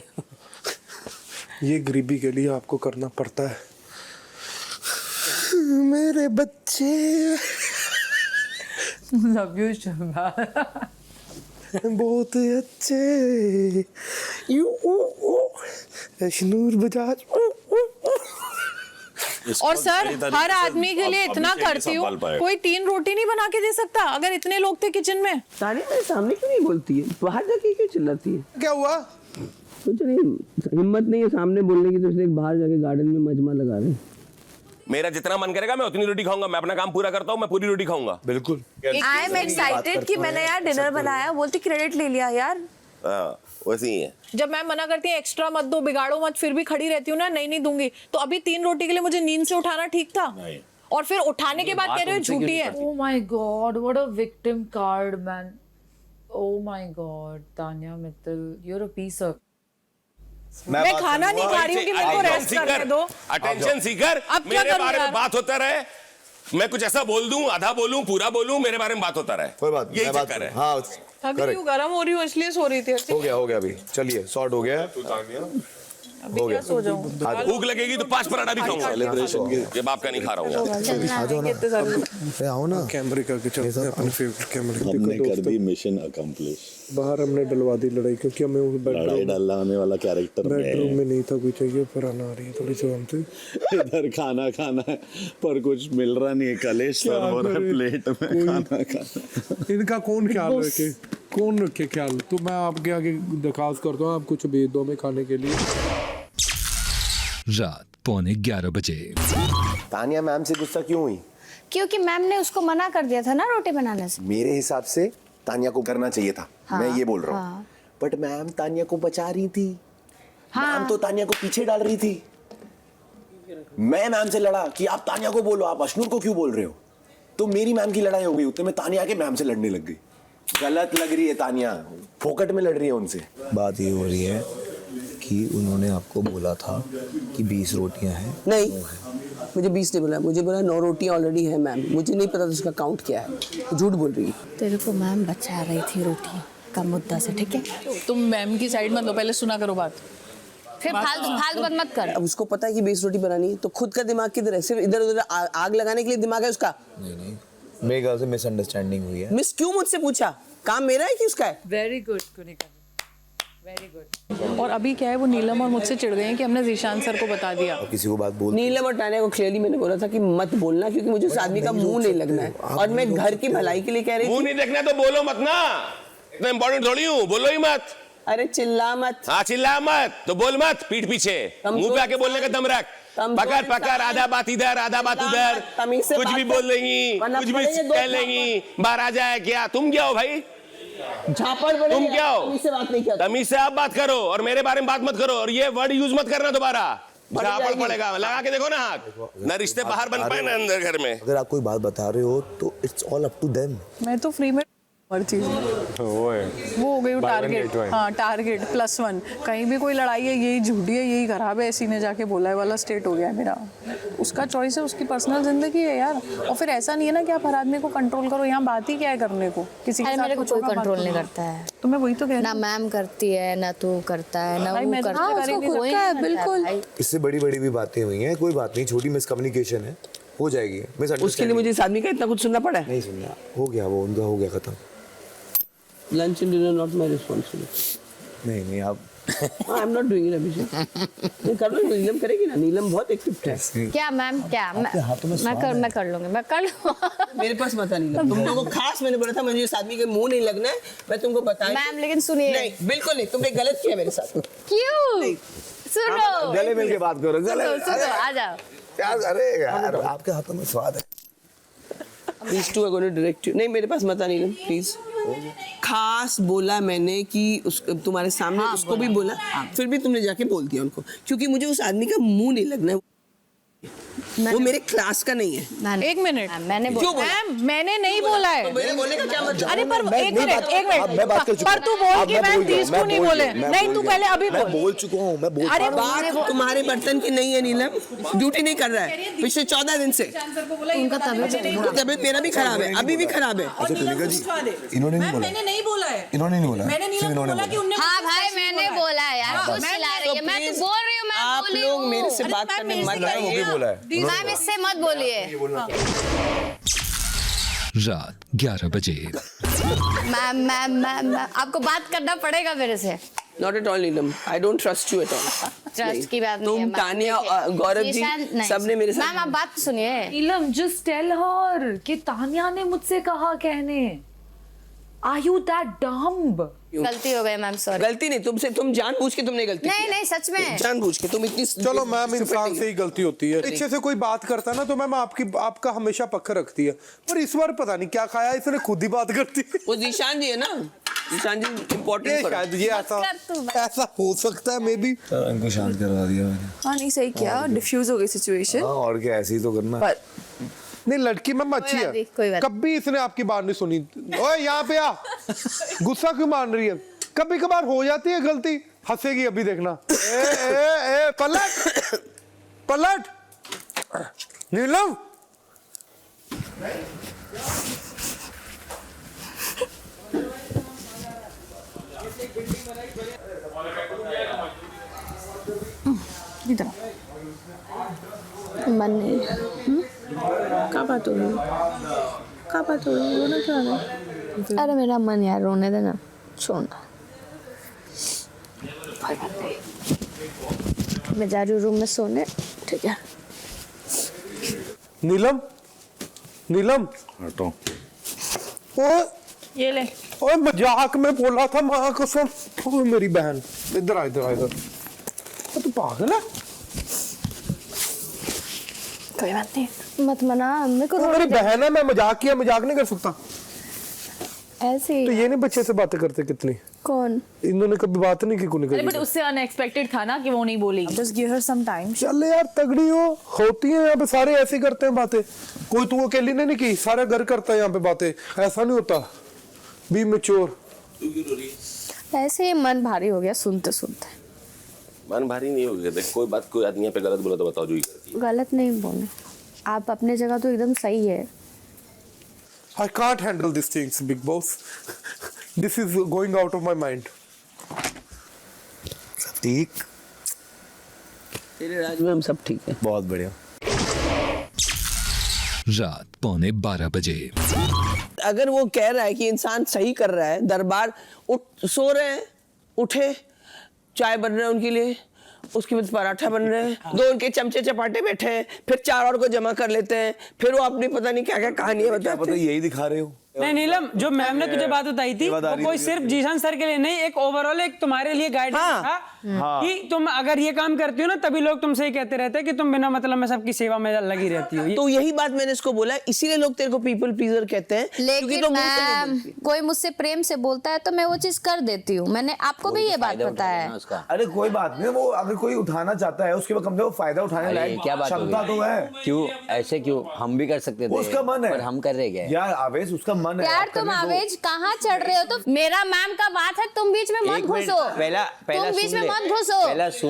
ये गरीबी के लिए आपको करना पड़ता है मेरे बच्चे। लव यू शहबाज, बहुत अच्छे। अशनूर बजाज। और सर, हर आदमी के लिए इतना करती हूँ, कोई 3 रोटी नहीं बना के दे सकता अगर इतने लोग थे किचन में? तानिया मेरे सामने क्यों नहीं बोलती है, बाहर जाके क्यों चिल्लाती है? क्या हुआ? कुछ नहीं, हिम्मत नहीं है सामने बोलने की, तो इसलिए बाहर जाके गार्डन में मजमा लगा रहे। मेरा जितना मन करेगा मैं उतनी रोटी खाऊंगा, मैं अपना काम पूरा करता हूँ, मैं पूरी रोटी खाऊंगा। बिल्कुल। आई एम एक्साइटेड कि मैंने यार डिनर बनाया, बोलती क्रेडिट ले लिया यार। वैसे ही है। जब मैं मना करती हूँ एक्स्ट्रा मत दो, बिगाड़ो मत, फिर भी खड़ी रहती हूँ ना, नहीं दूंगी। तो अभी 3 रोटी के लिए मुझे नींद से उठाना ठीक था? और फिर उठाने के बाद कह रहे हो झूठी है। Oh my God, what a victim card, man. Oh my God, Tania Mittal, you're a piece of. मैं खाना नहीं खा रही हूँ कि मेरे को रेस्ट करने दो। अटेंशन सीकर, मेरे बारे में बात होता रहे, मैं कुछ ऐसा बोल दूं, आधा बोलूं, पूरा बोलूं, मेरे बारे में बात होता रहे। कोई बात नहीं, यही चक्कर है। हाँ, थक रही हूँ, गर्म हो रही हूँ, इसलिए सो रही थी। हो गया अभी, चलिए सॉर्ट हो गया। अभी क्या सो जाऊँ? भूख लगेगी तो 5 पराठा भी खाऊंगा। सेलिब्रेशन के बाप का नहीं खा रहा हूँ। आओ ना, कैमरे करके चलते हैं अपने फेवरेट कैमरे। हमने कर दी मिशन अकम्प्लिश। बाहर हमने डलवा दी लड़ाई, क्योंकि हमें लड़ाई डलवाने वाला कैरेक्टर बेडरूम में नहीं था, कोई चाहिए पर आना आ रही है थोड़ी सी हमसे। इधर खाना खाना है पर कुछ मिल रहा नहीं है, कलेश सर हो रहा है प्लेट में खाना खाना। इनका कौन ख्याल रखे? कौन रखे ख्याल? तो मैं आपके आगे दरखास्त करता हूँ, आप कुछ भेज दो हमें खाने के लिए। रात 11:15 बजे। तानिया मैम से गुस्सा क्यों हुई? क्योंकि मैम ने उसको मना कर दिया था ना रोटी बनाने से। मेरे हिसाब से तानिया को करना चाहिए था। हाँ, मैं ये बोल रहा हूँ। हाँ। बट मैम तानिया को बचा रही थी। हाँ। मैम तो तानिया को पीछे डाल रही थी। मैं मैम से लड़ा कि आप तानिया को बोलो, आप अशनूर को क्यों बोल रहे हो? तो मेरी मैम की लड़ाई हो गई, उतने में तानिया के मैम से लड़ने लग गई। गलत लग रही है तानिया, फोकट में लड़ रही है उनसे। बात ये हो रही है कि उन्होंने आपको बोला था कि 20 रोटियां हैं। नहीं, मुझे 20 नहीं बोला, मुझे बोला 9 रोटियां ऑलरेडी है मैम। मुझे नहीं पता उसका काउंट क्या है, झूठ बोल रही है। तेरे को मैम बचा रही थी रोटी का मुद्दा से, ठीक है? तुम मैम की साइड मत लो, पहले सुना करो बात। फिर फालतू बात मत कर। अब उसको पता है कि 20 रोटी बनानी है, तो खुद का दिमाग किधर है? सिर्फ इधर उधर आग लगाने के लिए दिमाग है उसका। नहीं, मेरे ख्याल से मिसअंडरस्टैंडिंग हुई है। मिस क्यों मुझसे पूछा? काम मेरा है कि उसका है? Very good Kunika, very good. और अभी क्या है, वो नीलम और मुझसे चिढ़ गए हैं कि हमने जीशान सर को बता दिया। किसी को बात बोल, नीलम और तानिया को क्लियरली मैंने बोला था कि मत बोलना, क्योंकि मुझे उस आदमी का मुंह नहीं लगना है, और मैं घर की भलाई के लिए कह रही थी। मुंह नहीं देखना तो बोलो मत ना, इतना इंपॉर्टेंट थोड़ी हूँ, बोलो ही मत। अरे चिल्ला मत। हाँ चिल्ला मत, तो बोल मत पीठ पीछे, मुंह पे आके बोलने का दम रख। पकड़ पकड़, आधा बात इधर आधा बात उधर, कुछ भी बोल लेंगी, कुछ भी कह लेंगी, बाहर आ जाए क्या? तुम क्या हो भाई? तुम क्या हो? तमीज से आप बात करो और मेरे बारे में बात मत करो, और ये वर्ड यूज मत करना दोबारा, झापड़ पड़ेगा। लगा के देखो ना हाथ, ना रिश्ते बाहर बन पाए ना अंदर घर में। अगर आप कोई बात बता रहे हो तो it's all up to them. मैं तो फ्री में हर चीज वो हो गई टारगेट। हाँ टारगेट +1। कहीं भी कोई लड़ाई है, यही झूठी है, यही खराब है, ऐसी ने जाके बोला है वाला स्टेट हो गया है मेरा। उसका चॉइस है, उसकी पर्सनल जिंदगी है यार। और फिर ऐसा नहीं है ना कि आप हर आदमी को कंट्रोल करो, यहाँ बात ही क्या है करने को? किसी के मेरे को साथ कोई कंट्रोल नहीं करता है। तो मैं वही तो कह रही ना मैम करती है, ना तू करता है, ना वो करता है। बिल्कुल। इससे बड़ी बड़ी भी बातें हुई हैं, कोई बात नहीं, छोटी मिसकम्युनिकेशन है, हो जाएगी। उसके लिए मुझे इस आदमी का इतना कुछ सुनना पड़ा है? नहीं सुनना, हो गया वो, उनका हो गया खत्म। Lunch and dinner not my responsibility. नहीं आप I am not doing it Abhishek. नहीं कर लो, नीलम करेगी ना, नीलम बहुत एक्टिव है। क्या मैम? क्या मैं कर लूंगी, मैं कर लूंगा। मेरे पास मत नीलम, तुम लोगों को खास मैंने बोला था मुझे इस आदमी के मुंह नहीं लगना है, मैं तुमको बताया मैम। लेकिन सुनिए, नहीं बिल्कुल नहीं, तुमने गलत किया मेरे साथ। क्यों? सुनो, गले मिल के बात करो, गले सुनो, आ जाओ यार। अरे यार आपके हाथों में स्वाद है। These two are going to direct you. नहीं मेरे पास मत नीलम प्लीज। खास बोला मैंने कि उस तुम्हारे सामने उसको भी बोला, फिर भी तुमने जाके बोल दिया उनको, क्योंकि मुझे उस आदमी का मुंह नहीं लगना है, वो मेरे क्लास का नहीं है। एक मिनट, मैंने मैम मैंने नहीं बोला है। तो मेरे बोलने का क्या मतलब? अरे पर एक मिनट, पर तू बोल कि मैम प्लीज क्यों नहीं बोले? नहीं तू पहले अभी बोल। बोल चुका हूँ मैं, बोल। अरे बात तुम्हारे बर्तन की नहीं है नीलम, ड्यूटी नहीं कर रहा है पिछले 14 दिन से। उनका तबीयत मेरा भी खराब है, अभी भी खराब है। इन्होंने नहीं बोला, मैंने नहीं बोला है, इन्होंने नहीं बोला, मैंने नहीं बोला कि उन्होंने। हाँ भाई मैंने बोला है यार, कुछ खिला रही है। मैं तो बोल रही हूँ, मैं आप लोग मेरे से बात करने मत आइए। बोला है मैम इससे मत बोलिए। रात 11 बजे। मैम आपको बात करना पड़ेगा मेरे से। Not at all Neelam, I don't trust you at all। Trust की बात नहीं है। तुम तानिया गौरव जी सबने मेरे साथ। मैम आप बात तो सुनिए। नीलम जस्ट टेल हर कि तानिया ने मुझसे कहा कहने। Are you that dumb? गलती हो गई मैम, सॉरी। गलती नहीं तुमसे, तुम जानबूझ के तुमने गलती नहीं नहीं सच में जानबूझ के तुम इतनी। चलो मैम, इंसान से ही गलती होती है। पीछे से कोई बात करता है ना तो मैम आपका हमेशा पक्का रखती है, पर इस बार पता नहीं क्या खाया, इसने खुद ही बात करती है। वो जीशान जी है ना, जीशान जी इम्पोर्टेंट। शायद ये ऐसा हो सकता है, मे बी। इनको शांत करवा दिया मैंने। हाँ नहीं सही किया, डिफ्यूज हो गई सिचुएशन। और क्या, ऐसे ही तो करना। नहीं लड़की मैम अच्छी है, कभी इसने आपकी बात नहीं सुनी। ओए यहाँ पे आ, गुस्सा क्यों मान रही है? कभी कभार हो जाती है गलती, हंसेगी अभी देखना। ए पलट पलट नीलम। मन नहीं। क्या बात हो रही है? रोना क्यों आ रहा है? अरे मेरा मन यार, रोने देना, छोड़ना। मैं जा रही हूँ रूम में सोने, ठीक है? नीलम नीलम हटो। ओ ये ले। ओए मजाक में बोला था, माँ कसम। ओए मेरी बहन, इधर आ इधर आ इधर। तू पागल है? कोई बात नहीं, मत मना मेरे को। मेरी बहन है, मैं मजाक किया, मजाक नहीं कर सकता। ऐसे ही तो ये नहीं बच्चे से बातें करते कितनी? कौन? इन्होंने कभी बात नहीं की, कोई अरे बट उससे अनएक्सपेक्टेड था ना कि वो नहीं बोलेगी। Just give her some time. चल यार, तगड़ी होती है यहाँ पे, सारे ऐसे करते हैं बातें। कोई तू अकेली ने नहीं की, सारा घर करता है यहाँ पे बातें। ऐसा नहीं होता, बी मैच्योर। ऐसे ही मन भारी हो गया सुनते सुनते। मन भारी नहीं हो गया। देख, कोई बात कोई आदमी यहाँ पे गलत बोला तो बताओ जो ही करती है। गलत नहीं बोले, आप अपने जगह तो एकदम सही है। I can't handle these things, big boss. This is going out of my mind. ठीक, तेरे राज में हम सब ठीक है। बहुत बढ़िया। रात 11:45 बजे। अगर वो कह रहा है कि इंसान सही कर रहा है, दरबार उठ सो रहे हैं, उठे, चाय बन रहे हैं उनके लिए, उसके बाद पराठा बन रहे हैं, 2 उनके चमचे चपाटे बैठे हैं, फिर 4 और को जमा कर लेते हैं, फिर वो अपनी पता नहीं क्या क्या कहानियां बताते हैं। यही दिखा रहे हो। नहीं नीलम, जो मैम ने तुझे बात बताई थी वो कोई सिर्फ जीशान सर के लिए नहीं, एक ओवरऑल एक तुम्हारे लिए गाइडेंस था कि तुम अगर ये काम करती हो ना, तभी लोग तुमसे ही कहते रहते हैं कि तुम बिना मतलब में सबकी सेवा में लगी रहती हो। तो यही बात मैंने इसको बोला, इसीलिए लोग तेरे को पीपल प्लीजर कहते हैं। लेकिन मैम, कोई मुझसे प्रेम से बोलता है तो मैं वो चीज कर देती हूँ। मैंने आपको भी ये बात बताया है। अरे कोई बात नहीं, वो अगर कोई उठाना चाहता है उसके बाद कम से कम फायदा उठाने लायक क्या बात क्षमता तो है। क्यों ऐसे क्यों? हम भी कर सकते थे, उसका मन है, पर हम कर रहे क्या यार? आवेश उसका मन है यार। तुम आवेश कहाँ चढ़ रहे हो? तो मेरा मैम का बात है, तुम बीच में मत घुसो। तुम बीच में मत घुसो।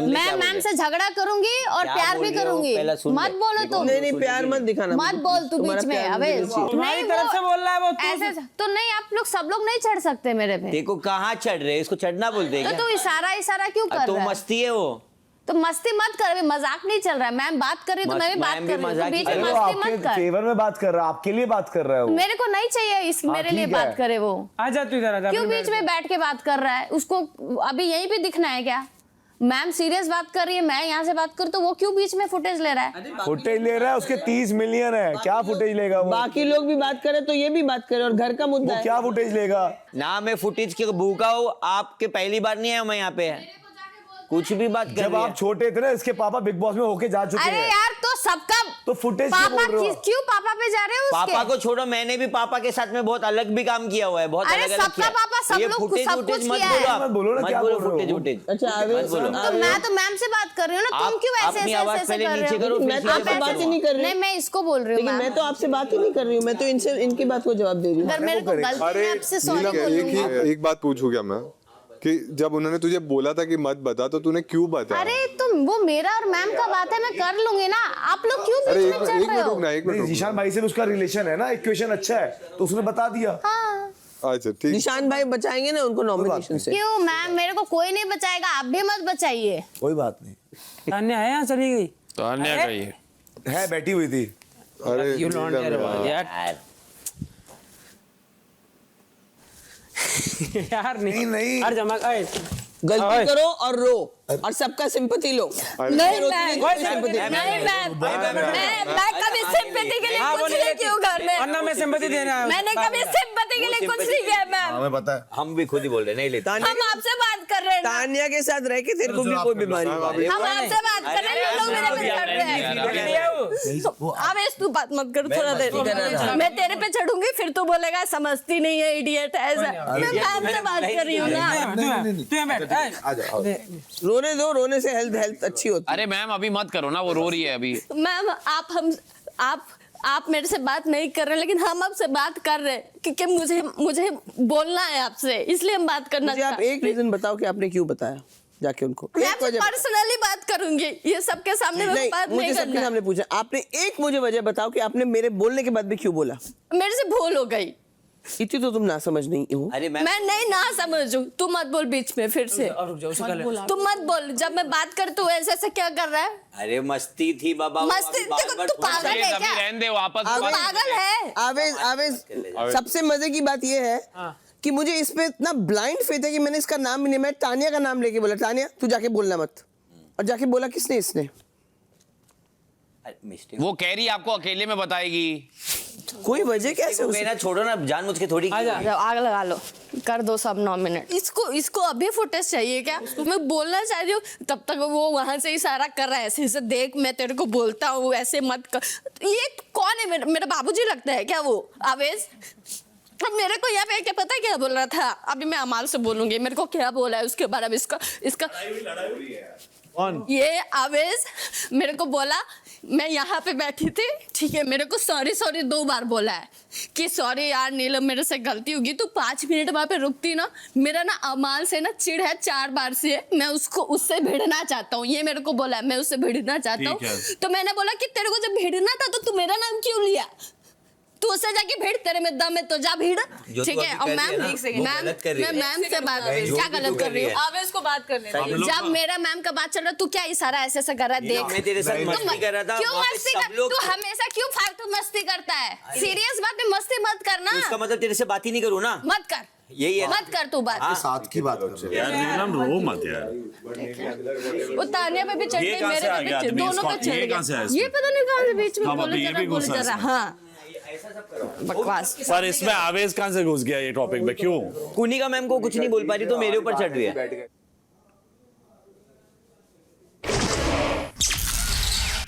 मैं मैम से झगड़ा करूंगी और प्यार भी करूंगी। मत बोलो तुम। नहीं प्यार मत दिखाना, मत बोल तू बीच में अवेश। तुम्हारी तरफ से बोल रहा है वो। ऐसे तो नहीं, आप लोग सब लोग नहीं चढ़ सकते मेरे पे। देखो कहाँ चढ़ रहे, इसको चढ़ना बोलते हैं तो क्या? तू इशारा क्यों कर तो रहा है? मस्ती है वो। तो मस्ती मत कर, अभी मजाक नहीं चल रहा है। मैम बात कर रही तो मैं भी बात कर रही हूँ, बीच में मस्ती मत कर। फेवर में बात कर रहा है, आपके लिए बात कर रहा है वो। मेरे को नहीं चाहिए इस मेरे लिए बात करे वो। आजा तू इधर, आजा। क्यों बीच में बैठ के बात कर रहा है? उसको अभी यहीं पे दिखना है क्या? मैम सीरियस बात कर रही है, मैं यहाँ से बात करूँ, तो वो क्यों बीच में फुटेज ले रहा है? फुटेज ले रहा है, उसके 30 मिलियन है, क्या फुटेज लेगा वो? बाकी लोग भी बात करें तो ये भी बात करे, और घर का मुद्दा है। क्या फुटेज लेगा? ना मैं फुटेज के भूखा हूँ, आपके पहली बार नहीं आया मैं यहाँ पे। कुछ भी बात कर। जब आप छोटे थे ना, इसके पापा बिग बॉस में होके जा चुके हैं। अरे यार, तो सबका तो फुटेज पापा क्यों पापा पे जा रहे हो? पापा को छोड़ो, मैंने भी पापा के साथ में बहुत अलग भी काम किया हुआ है, बहुत अलग अलग सबका पापा सब लोग सब कुछ किया है। मत बोलो फुटेज वुटेज। अच्छा मैं तो मैम से बात कर रही हूँ ना, तुम क्यों ऐसे अपनी आवाज पहले नीचे करो। मैं तो आपसे बात ही नहीं कर रही। नहीं, मैं इसको बोल रही हूँ। मैं तो आपसे बात ही नहीं कर रही हूँ, मैं तो इनसे इनकी बात को जवाब दे रही हूँ। अगर मेरे को गलती है आपसे सॉरी बोलूंगी। एक बात पूछूं क्या मैं, कि जब उन्होंने तुझे बोला था कि मत बता, तो तूने क्यों बताया? अरे तुम, वो मेरा और मैम का बात है, मैं कर लूंगी ना। आप लोग क्यों बीच में चढ़ रहे हो? एक मिनट, जीशान भाई से उसका रिलेशन है ना, इक्वेशन अच्छा है, तो उसने बता दिया। अच्छा ठीक। निशान भाई बचाएंगे ना उनको नॉमिनेशन से। क्यों मैम? मेरे को कोई नहीं बचाएगा, आप भी मत बचाइए। कोई बात नहीं। तान्या है यहाँ चली गई? तान्या गई है, बैठी हुई थी। अरे यू लॉन्ड यार। यार नहीं हर जमा गलती करो और रो और सबका सिंपैथी लो। नहीं मैं कभी सिंपैथी के लिए कुछ नहीं किया घर में। वरना मैं सिंपैथी देना है। मैंने कभी सिंपैथी के लिए कुछ नहीं किया मैम। हमें पता है, हम भी खुद ही बोल रहे नहीं लेते। हम आपसे बात कर रहे हैं। तान्या के साथ रह के तेरे को भी कोई बीमारी हम आपसे बात कर रहे हैं, लोग मेरे पे चढ़ रहे हैं। आवेश तू बात मत कर थोड़ा देर, मैं तेरे पे चढ़ूंगी, फिर तू बोलेगा समझती नहीं है, इडियट है। मैं मैम से बात कर रही हूँ ना। रोने दो, रोने से हेल्थ अच्छी होती है। अरे मैम अभी मत करो ना, वो रो रही है अभी। मैम आप मेरे से बात नहीं कर रहे, लेकिन हम आपसे बात कर रहे हैं क्योंकि मुझे बोलना है आपसे, इसलिए हम बात करना चाहते हैं। आप एक रीजन बताओ कि आपने क्यों बताया जाके उनको। मैं पर्सनली बात करूंगी, ये सबके सामने मैं बात नहीं मुझे सबके सामने पूछा। आपने एक मुझे वजह बताओ कि आपने मेरे बोलने के बाद भी क्यों बोला। मेरे से भूल हो गई। इतनी तो तुम ना समझ नहीं हो। अरे मैं नहीं ना समझू, तू मत बोल बीच में फिर से। तू मत बोल, जब मैं बात कर तू ऐसे ऐसे क्या कर रहा है? अरे मस्ती थी बाबा। मस्ती? तू पागल है क्या? रहने दे, वापस पागल है। आवेश सबसे मजे की बात ये है कि मुझे इस पे इतना ब्लाइंड फेथ है कि मैंने इसका नाम भी नहीं, मैं तानिया का नाम लेके बोला, तानिया तू जाके बोलना मत। और जाके बोला किसने? इसने। वो कह रही आपको अकेले में बताएगी। कोई वजह कैसे मेरा छोड़ो ना, जानबूझ के थोड़ी आग लगा लो, कर दो सब 9 मिनट। इसको अभी फुटेज चाहिए क्या? मैं बोलना चाह रही हूँ, तब तक वो वहां से इशारा कर रहा है ऐसे ऐसे, देख मैं तेरे को बोलता हूँ ऐसे मत कर। ये कौन है? मेरा बाबूजी लगता है क्या वो आवेश? अब मेरे को यहाँ पे क्या पता है क्या बोल रहा था? अभी मैं अमाल से बोलूंगी मेरे को क्या बोला है उसके बारे में। इसका ये आवेश मेरे को बोला, मैं यहाँ पे बैठी थी, ठीक है, मेरे को सॉरी 2 बार बोला है कि सॉरी यार नीलम मेरे से गलती होगी। तो 5 मिनट वहाँ पे रुकती ना, मेरा ना अमाल से ना चिढ़ है 4 बार से, मैं उससे भिड़ना चाहता हूँ। ये मेरे को बोला है मैं उससे भिड़ना चाहता हूँ। तो मैंने बोला कि तेरे को जब भिड़ना था तो तू मेरा नाम क्यों लिया? तू उससे जाके भीड़, तेरे में दम है तो जा भीड़, ठीक है। और मैम मैं मैम से बात क्या गलत कर रही हूँ? आवेश को बात करने जब मेरा मैम का बात चल रहा, तू क्या इशारा ऐसे ऐसा कर रहा है? देख मैं तेरे साथ मस्ती कर रहा था, क्यों मस्ती कर? तू हमेशा क्यों फालतू मस्ती करता है? सीरियस बात में मस्ती मत करना। इसका मतलब तेरे से बात ही नहीं करूँ ना? मत कर, यही है, मत कर तू बात। साथ की बात कर यार नीलम रो मत यार। वो तानिया पे भी चढ़ गई, मेरे पे भी चढ़, दोनों पे चढ़ गई। ये पता नहीं कहां से बीच में बोल जरा। हाँ बकवास। पर इसमें आवेश कहां से घुस गया ये टॉपिक में? क्यों? कुनिका मैम को कुछ नहीं बोल पा रही तो मेरे ऊपर चढ़ रही है।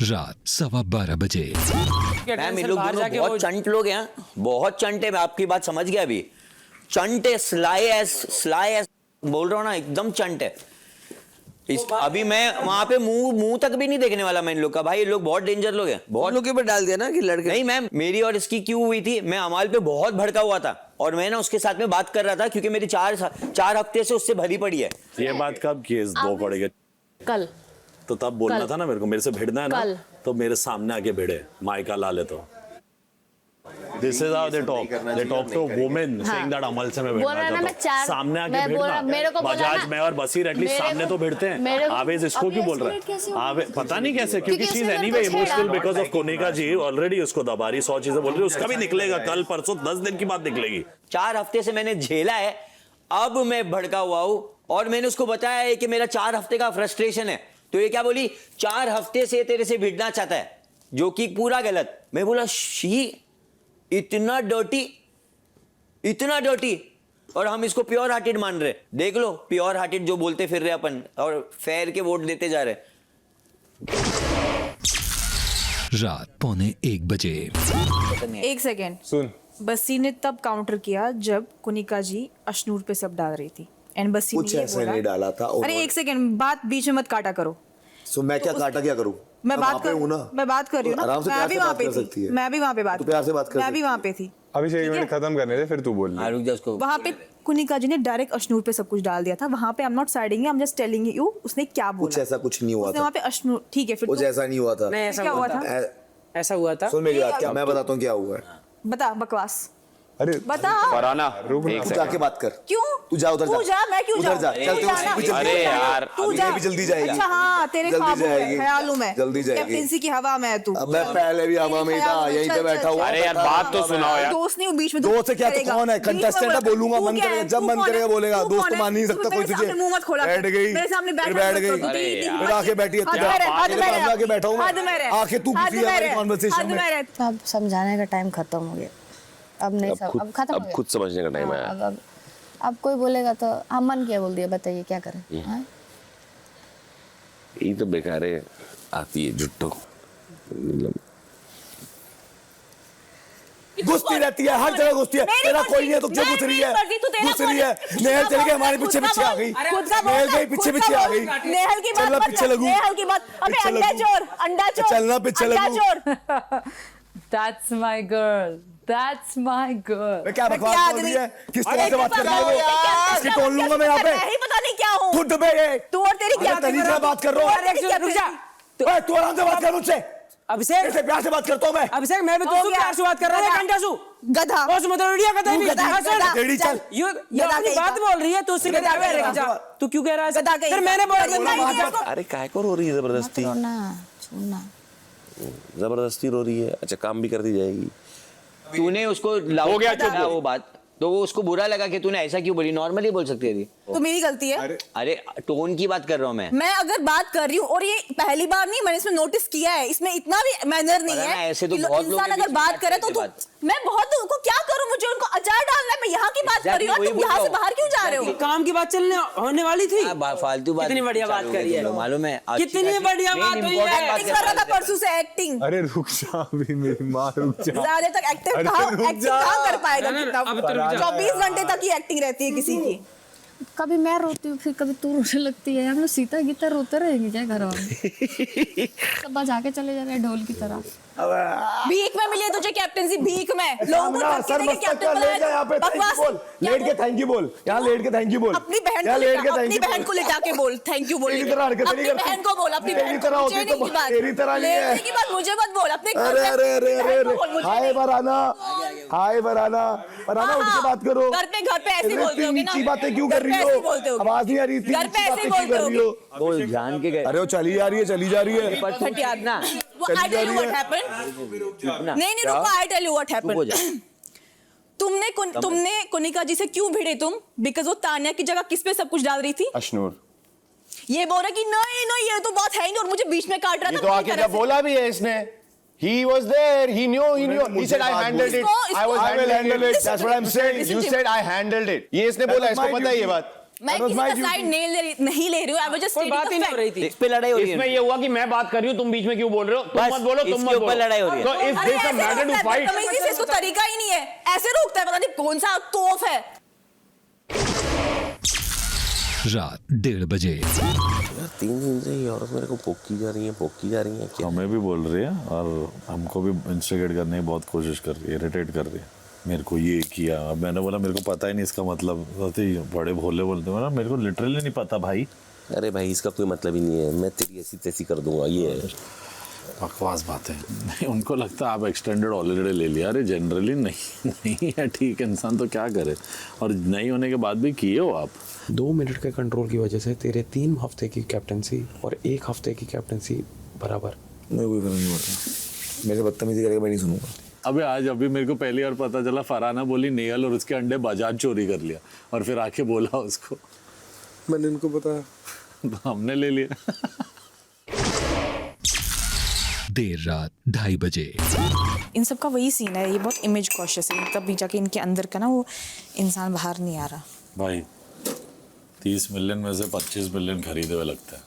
रात 12:15 बजे। मैम ये लोग दोनों बहुत चंट लोग हैं, बहुत चंट है। मैं आपकी बात समझ गया अभी। चंट है, स्लाई एस बोल रहा हूँ ना, एकदम चंट है। अभी मैं वहां पे मुंह तक भी नहीं देखने वाला मैं इन लोग का। भाई ये लोग बहुत डेंजर लोग हैं। बहुत लोग के ऊपर डाल दिया ना कि लड़के। नहीं मैम, मेरी और इसकी क्यों हुई थी? मैं अमाल पे बहुत भड़का हुआ था और मैं ना उसके साथ में बात कर रहा था क्योंकि मेरी 4 हफ्ते से उससे भरी पड़ी है। ये बात कब की? 2 पड़ेगा कल, तो तब बोलना था ना मेरे को, मेरे से भिड़ना है ना, तो मेरे सामने आके भिड़े, माइका ला ले। तो This is how they talk. They talk to women saying that अमल से मैं भिड़ना चाहता हूँ। सामने आके भिड़ना। बजाज मैं और बसीर एटलीस्ट सामने तो भिड़ते हैं। आवेश इसको क्यों बोल रहा है? आवेश पता नहीं कैसे, क्योंकि she is anyway emotional because of Konika ji already उसको दबा रही, 100 चीजें बोल रही है। उसका भी निकलेगा कल परसों, 10 दिन की बात निकलेगी। 4 हफ्ते से मैंने झेला है, अब मैं भड़का हुआ हूँ और मैंने उसको बताया है कि मेरा 4 हफ्ते का फ्रस्ट्रेशन है। तो ये क्या बोली? 4 हफ्ते से तेरे से भिड़ना चाहता है, जो कि पूरा गलत। मैं बोला शी इतना डर्टी और हम इसको प्योर हार्टेड मान रहे। देख लो, प्योर हार्टेड जो बोलते फिर रहे अपन और फेयर के वोट देते जा रहे। रात 1:45 बजे। 1 सेकेंड सुन। बस्सी ने तब काउंटर किया जब कुनिका जी अशनूर पे सब डाल रही थी एंड बस्सी कुछ ऐसे नहीं डाला था। अरे 1 सेकेंड, बात बीच में मत काटा करो। सो मैं क्या काटा क्या करूं? मैं बात कर रही हूँ ना, मैं भी वहाँ पे थी, मैं भी वहाँ पे बात, प्यार से बात कर, मैं भी वहाँ पे थी। अभी 6 मिनट खत्म करने दे, फिर तू बोल। वहाँ पे कुनिका जी ने डायरेक्ट अशनूर पे सब कुछ डाल दिया था। वहाँ पे आई am not siding, I am just telling you उसने क्या बोला। कुछ ऐसा कुछ नहीं हुआ था वहाँ पे अशनूर, ठीक है, फिर कुछ ऐसा नहीं हुआ था। क्या हुआ था? ऐसा हुआ था। सुन मेरी बात, क्या मैं बताता हूँ क्या हुआ है। बता, बकवास अरे बता। फरहाना तू जाके बात कर। क्यों? तू जा उधर जा, मैं क्यों जाऊँ? अरे यार अभी भी जल्दी जाएगी। अच्छा हाँ, तेरे ख्यालों में जल्दी जाएगी। कैप्टेंसी की हवा में है तू। मैं पहले भी हवा में था, यहीं पे बैठा हुआ। अरे यार बात तो सुनाओ यार। दोस्त नहीं हूँ बीच में। दोस्त से क्या? तो कौन है? कंटेस्टेंट है, बोलूंगा मन करेगा, जब मन करेगा बोलेगा। दोस्त तो मान नहीं सकता कोई तुझे। मुंह मत खोला, बैठ गई, मेरे सामने बैठ गई, फिर आके बैठी है। आके बैठा हूँ, आके तू कॉन्वर्सेशन में। अब समझाने का टाइम खत्म हो गया। अब नहीं, अब खत्म हो गया। खुद समझने का टाइम आया। अब कोई बोलेगा तो हम मन क्या बोल दिया, बताइए क्या करें? ये तो बेकार है, आती है जुट्टो। घुसती रहती है, हर जगह घुसती है। तेरा कोई नहीं है तो क्यों घुस रही है? घुस रही है। नेहल चल के हमारे पीछे पीछे आ गई। नेहल गई पीछे पीछे आ गई। नेहल की बात, चलना पीछे लगू। नेहल की बात। अबे अंडा चोर, चलना पीछे लगू। That's my girl. That's my girl. मैं क्या बकवास बोल रही है? किस तरह से बात कर रही है वो? इसकी टोन लूंगा मैं यहाँ पे। नहीं पता नहीं क्या हूँ। खुद पे ये। तू और तेरी क्या तरीका बात कर रहा हूँ। रुक जा। तू आराम से बात कर मुझसे। अभिषेक ऐसे प्यार से बात करता हूँ मैं। अभिषेक मैं भी तुझसे प्यार से बात कर रहा हूँ। घंटासू गधा। बस मत रोड़िया गधा भी। तेरी चल। ये अपनी बात बोल रही है तो उससे गधा कह रहा है। तू क्यों कह रहा है? फिर मैंने बोला। अरे काहे को रो रही है जबरदस्ती? छोड़ना। जबरदस्ती रो रही है। अच्छा काम भी कर दी जाएगी। तूने उसको हो गया वो बात, तो वो उसको बुरा लगा कि तूने ऐसा क्यों बोली। नॉर्मली बोल सकती थी। तो मेरी गलती है। अरे टोन की बात कर रहा हूँ मैं अगर बात कर रही हूँ, और ये पहली बार नहीं, मैंने इसमें नोटिस किया है, इसमें इतना भी मैनर नहीं है। ऐसे तो बहुत लोग इंसान अगर बात करे तो मैं बहुत लोगों को क्या करूँ, मुझे उनको अचार डालना है, मैं यहाँ की बात कर रही हूँ, तुम यहाँ से बाहर क्यों जा रहे हो? काम की बात चलने होने वाली थी, फालतू बात। कितनी बढ़िया बात करी है, मालूम है कितनी बढ़िया बात हुई है। एक्टिंग कर रहा था परसों से, एक्टिंग। अरे रुक जा अभी मेरी माँ, रुक जा। ज्यादा तक एक्टिंग कहाँ कर पाएगा? 24 घंटे तक ही एक्टिंग रहती है किसी की। कभी मैं रोती हूँ, फिर कभी तू रोने लगती है। हम लोग सीता गीता रोते रहेंगे क्या घर वाले? सब बजा के चले जा रहे हैं ढोल की तरह। भीख में मिली है तुझे कैप्टनसी, भीख में लोगों को सर कैप्टन लेट के थैंक यू बोल, यहाँ लेट के थैंक यू बोल, अपनी बहन को लेटा के बोल थैंक यू बोल, अपनी बहन को बोल, अपनी बहन को तेरी तरह नहीं है की बात मुझे मत बोल, अपने हाय बराना उठ के बात करो। घर पे ऐसे बोलते होगे ना, बातें क्यों कर रही हो? आवाज नहीं आ रही थी, घर पे ऐसे बोलते होगे। बोल जान के गए। अरे वो चली जा रही है बट यार ना, I tell you what happened. नहीं रुको, I tell you what happened. तुमने कुनिका जी से क्यों भिड़े तुम? बिकॉज वो तान्या की जगह किस पे सब कुछ डाल रही थी? अशनूर। ये बोल रहा कि नहीं ये तो बात है ही नहीं, और मुझे बीच में काट रहा था। तो आके जब बोला भी है इसने, he was there, he knew, he said I handled it, I will handle it, that's what I'm saying, you said I handled it, ये इसने बोला, इसको पता है ये बात। मैं किसी का साइड नहीं ले रही हूँ, I was just बात ही नहीं हो रही थी। इस पे लड़ाई हो रही है। इसमें ये हुआ कि मैं बात कर रही हूँ, तुम बीच में क्यों बोल रहे हो? तुम मत बोलो, तुम मत बोलो। लड़ाई हो रही है। तो is this a matter to fight. इसको तरीका ही नहीं है, ऐसे रोकता है, पता नहीं कौन सा तोफ है। रात 1:30 बजे। 3 दिन से ये औरत मेरे को पोकी जा रही है क्या? हमें भी बोल रही है और हमको भी इंस्टिगेट करने की बहुत कोशिश कर रही है, इरिटेट कर रही है। मेरे को ये किया, अब मैंने बोला मेरे को पता ही नहीं इसका मतलब, बड़े भोले बोलते हैं ना, मेरे को लिटरली नहीं पता भाई। अरे भाई इसका कोई मतलब ही नहीं है, मैं तेरी ऐसी तैसी कर दूंगा, ये है बकवास बात है। नहीं, उनको लगता है आप एक्सटेंडेड ऑलरेडी ले लिया। अरे जनरली नहीं है, ठीक इंसान तो क्या करे, और नहीं होने के बाद भी किए हो आप। 2 मिनट के कंट्रोल की वजह से तेरे 3 हफ्ते की कैप्टनसी और 1 हफ्ते की कैप्टनसी बराबर। मैं कोई फर्क नहीं पड़ता, मेरे बदतमीजी करेगा मैं नहीं सुनूंगा। अभी मेरे को पहली बार पता चला, फरहाना बोली नेहल और उसके अंडे बजाज चोरी कर लिया, और फिर आके बोला उसको, मैंने इनको बताया, हमने ले लिया। देर रात 2:30 बजे। इन सब का वही सीन है, ये बहुत इमेज कॉशियस है, तब भी जाके इनके अंदर का ना वो इंसान बाहर नहीं आ रहा। भाई 30 मिलियन में से 25 मिलियन खरीदे हुए लगता है,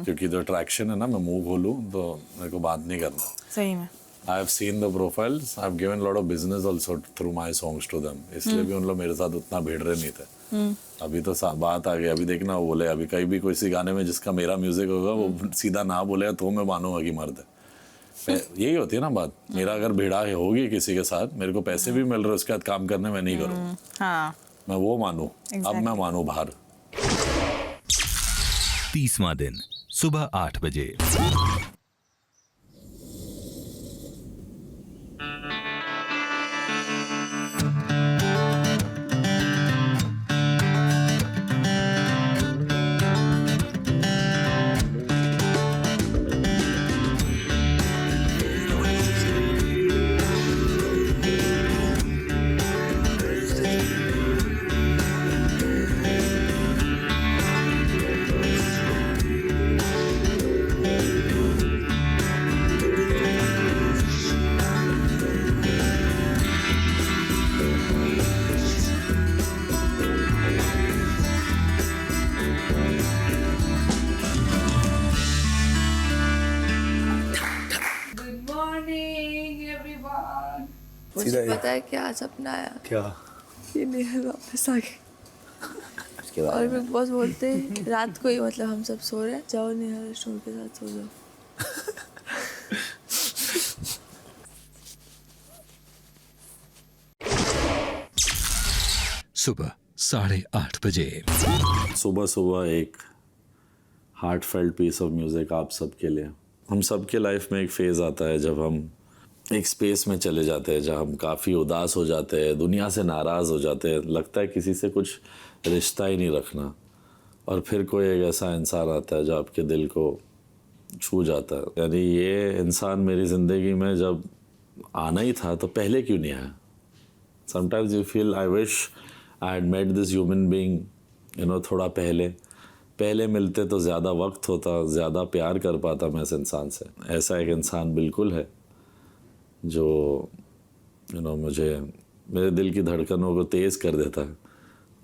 क्योंकि जो अट्रैक्शन है ना, मैं मुंह खोलूं तो मेरे को बात नहीं करना। सही में I have seen the profiles. I have given a lot of business also through my songs to them. इसलिए भी उन लोग मेरे साथ उतना भिड़ रहे नहीं थे। अभी तो बात आ गई, अभी देखना वो बोले, अभी कहीं भी किसी गाने में जिसका मेरा म्यूजिक होगा वो सीधा ना बोलेगा तो मैं मानूंगा कि मर्द है। यही होती है ना बात, मेरा अगर भिड़ा होगी किसी के साथ, मेरे को पैसे भी मिल रहे, उसके बाद काम करने में नहीं करूँगा, मैं वो मानूं। अब मैं मानूं बाहर। 30वां दिन सुबह 8 बजे। मुझे पता है क्या सपना आया? क्या? ये नेहल वापस आ गई, और बिग बॉस बोलते रात को ही, मतलब हम सब सो रहे हैं, जाओ नेहल अशनूर के साथ सो जाओ। सुबह 8:30 बजे। सुबह एक हार्टफेल्ट पीस ऑफ म्यूजिक आप सबके लिए। हम सबके लाइफ में एक फेज आता है जब हम एक स्पेस में चले जाते हैं, जहाँ हम काफ़ी उदास हो जाते हैं, दुनिया से नाराज़ हो जाते हैं, लगता है किसी से कुछ रिश्ता ही नहीं रखना, और फिर कोई एक ऐसा इंसान आता है जो आपके दिल को छू जाता है। यानी ये इंसान मेरी ज़िंदगी में जब आना ही था तो पहले क्यों नहीं आया? Sometimes you feel I wish I had met this human being थोड़ा पहले मिलते तो ज़्यादा वक्त होता, ज़्यादा प्यार कर पाता मैं इस इंसान से। ऐसा एक इंसान बिल्कुल है जो मुझे मेरे दिल की धड़कनों को तेज़ कर देता है,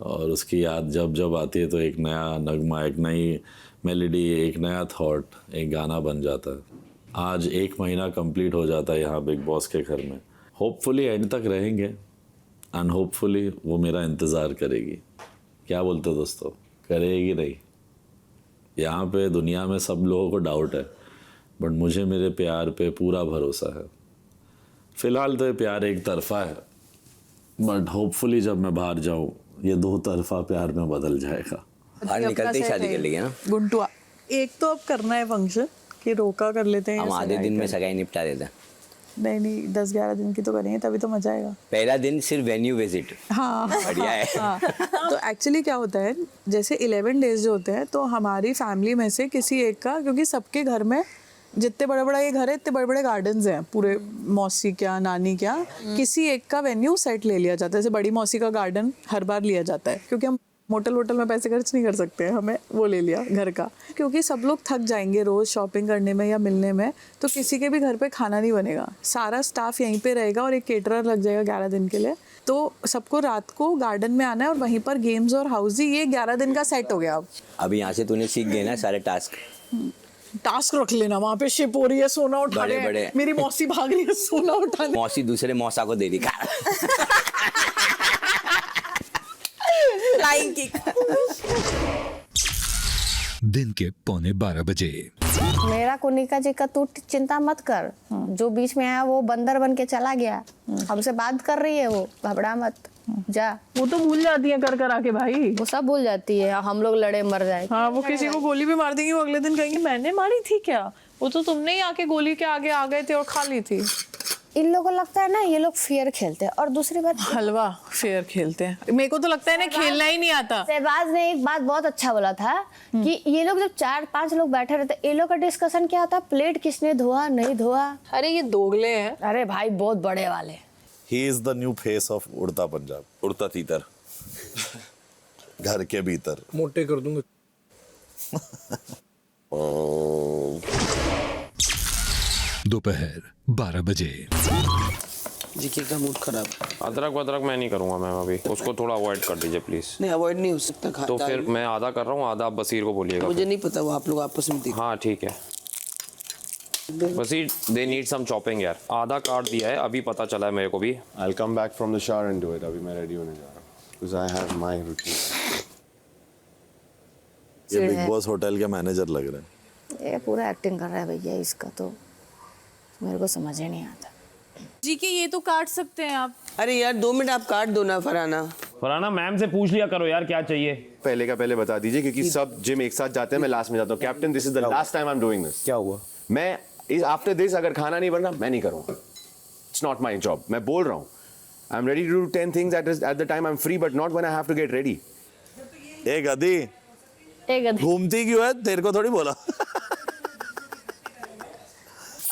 और उसकी याद जब जब आती है तो एक नया नगमा, एक नई मेलोडी, एक नया थॉट, एक गाना बन जाता है। आज 1 महीना कंप्लीट हो जाता है यहाँ बिग बॉस के घर में। होपफुली एंड तक रहेंगे, एंड होपफुली वो मेरा इंतज़ार करेगी। क्या बोलते हो दोस्तों, करेगी नहीं? यहाँ पे दुनिया में सब लोगों को डाउट है, बट मुझे मेरे प्यार पे पूरा भरोसा है। फ़िलहाल तो ये प्यार एक तरफा है, बट होपफुली जब मैं बाहर जाऊँ ये 2 तरफा प्यार में बदल जाएगा। बाहर निकलते ही शादी कर लेंगे ना गुंटू। एक तो अब करना है फंक्शन कि रोका कर लेते हैं, हम आधे दिन में सगाई निपटा देते हैं। नहीं 10-11 दिन की तो करेंगे, तभी तो मजा आएगा। पहला दिन सिर्फ वेन्यू विजिट। हाँ बढ़िया है। हाँ। तो एक्चुअली क्या होता है, जैसे 11 डेज जो होते हैं, तो हमारी फैमिली में से किसी एक का, क्योंकि सबके घर में जितने बड़ा बड़ा ये घर है इतने बड़े बड़े गार्डन्स हैं पूरे, मौसी क्या नानी क्या, किसी एक का वेन्यू सेट ले लिया जाता है। जैसे बड़ी मौसी का गार्डन हर बार लिया जाता है, क्योंकि हम होटल में पैसे खर्च नहीं कर सकते हैं, हमें वो ले लिया घर का, क्योंकि सब लोग थक जाएंगे रोज़ शॉपिंग करने में या मिलने में, तो किसी के भी घर पे खाना नहीं बनेगा। सारा स्टाफ यहीं पे रहेगा और एक केटरर लग जाएगा 11 दिन के लिए। तो सबको रात को गार्डन में आना है और वहीं पर गेम्स और हाउसी, ये 11 दिन का सेट हो गया। अब यहाँ से तूने सीख गए ना सारे टास्क रख लेना, वहाँ पे शिप हो रही है, सोना उठा रहे हैं, मेरी मौसी भाग रही है सोना उठाने, मौसी दूसरे मौसा को दे दी फ्लाइंग किक। दिन के 11:45 मेरा कुनिका जी का तू चिंता मत कर, जो बीच में आया वो बंदर बन के चला गया, हमसे बात कर रही है, वो घबरा मत, जा। वो तो भूल जाती है कर आके भाई, वो सब भूल जाती है, हम लोग लड़े मर जाए। हाँ, वो किसी को गोली भी मार देंगी, वो अगले दिन कहेंगे मैंने मारी थी क्या, वो तो तुमने ही आके गोली के आगे आ गए थे और खा ली थी। इन लोगों को लगता है ना ये लोग फेयर खेलते हैं, और दूसरी बात हलवा फेयर खेलते हैं। मेरे को तो लगता है ना खेलना ही नहीं आता। शहबाज ने एक बात बहुत अच्छा बोला था कि ये लोग जब 4-5 लोग बैठे रहते, ये लोग का डिस्कशन क्या होता, प्लेट किसने धोआ नहीं धोआ। अरे ये दोगले हैं। अरे भाई बहुत बड़े वाले। He is the new face of उड़ता पंजाब, उड़ता तीतर घर के भीतर मोटे कर दूंगा। दोपहर 12 बजे। जीके का मूड खराब। अदरक वदरक मैं नहीं करूंगा मैम, अभी उसको थोड़ा अवॉइड कर दीजिए प्लीज। नहीं अवॉइड नहीं हो सकता, खाता तो फिर मैं आधा कर रहा हूँ, आधा आप बसीर को बोलिएगा। मुझे नहीं पता, वो आप लोग आपस में देखो। हाँ ठीक है बसीर, दे नीड सम चॉपिंग यार। आधा काट दिया है, अभी पता चला है मेरे को भी। I'll come back from the shower and do it. अभी मैं रेडी होने जा रहा हूँ because I have my routine. ये बिग बॉस होटल के मैनेजर लग रहे हैं। ये पूरा एक्टिंग कर रहा है भैया, इसका तो मेरे को समझ ही नहीं आता। जीके ये तो काट सकते हैं आप। अरे यार 2 मिनट आप काट दो ना फरहाना। फरहाना मैम से पूछ लिया करो यार क्या चाहिए। पहले का पहले बता दीजिए, क्योंकि सब जिम एक साथ जाते हैं, मैं लास्ट में जाता हूँ। Captain this is the last time I am doing this. क्या हुआ? मैं आफ्टर दिस अगर खाना नहीं बन रहा मैं नहीं करूँगा। It's not my job. मैं बोल रहा हूँ I am ready to do 10 things at the time I am free, but not when I have to get ready. ए गधी, घूमती क्यों है, तेरे को थोड़ी बोला।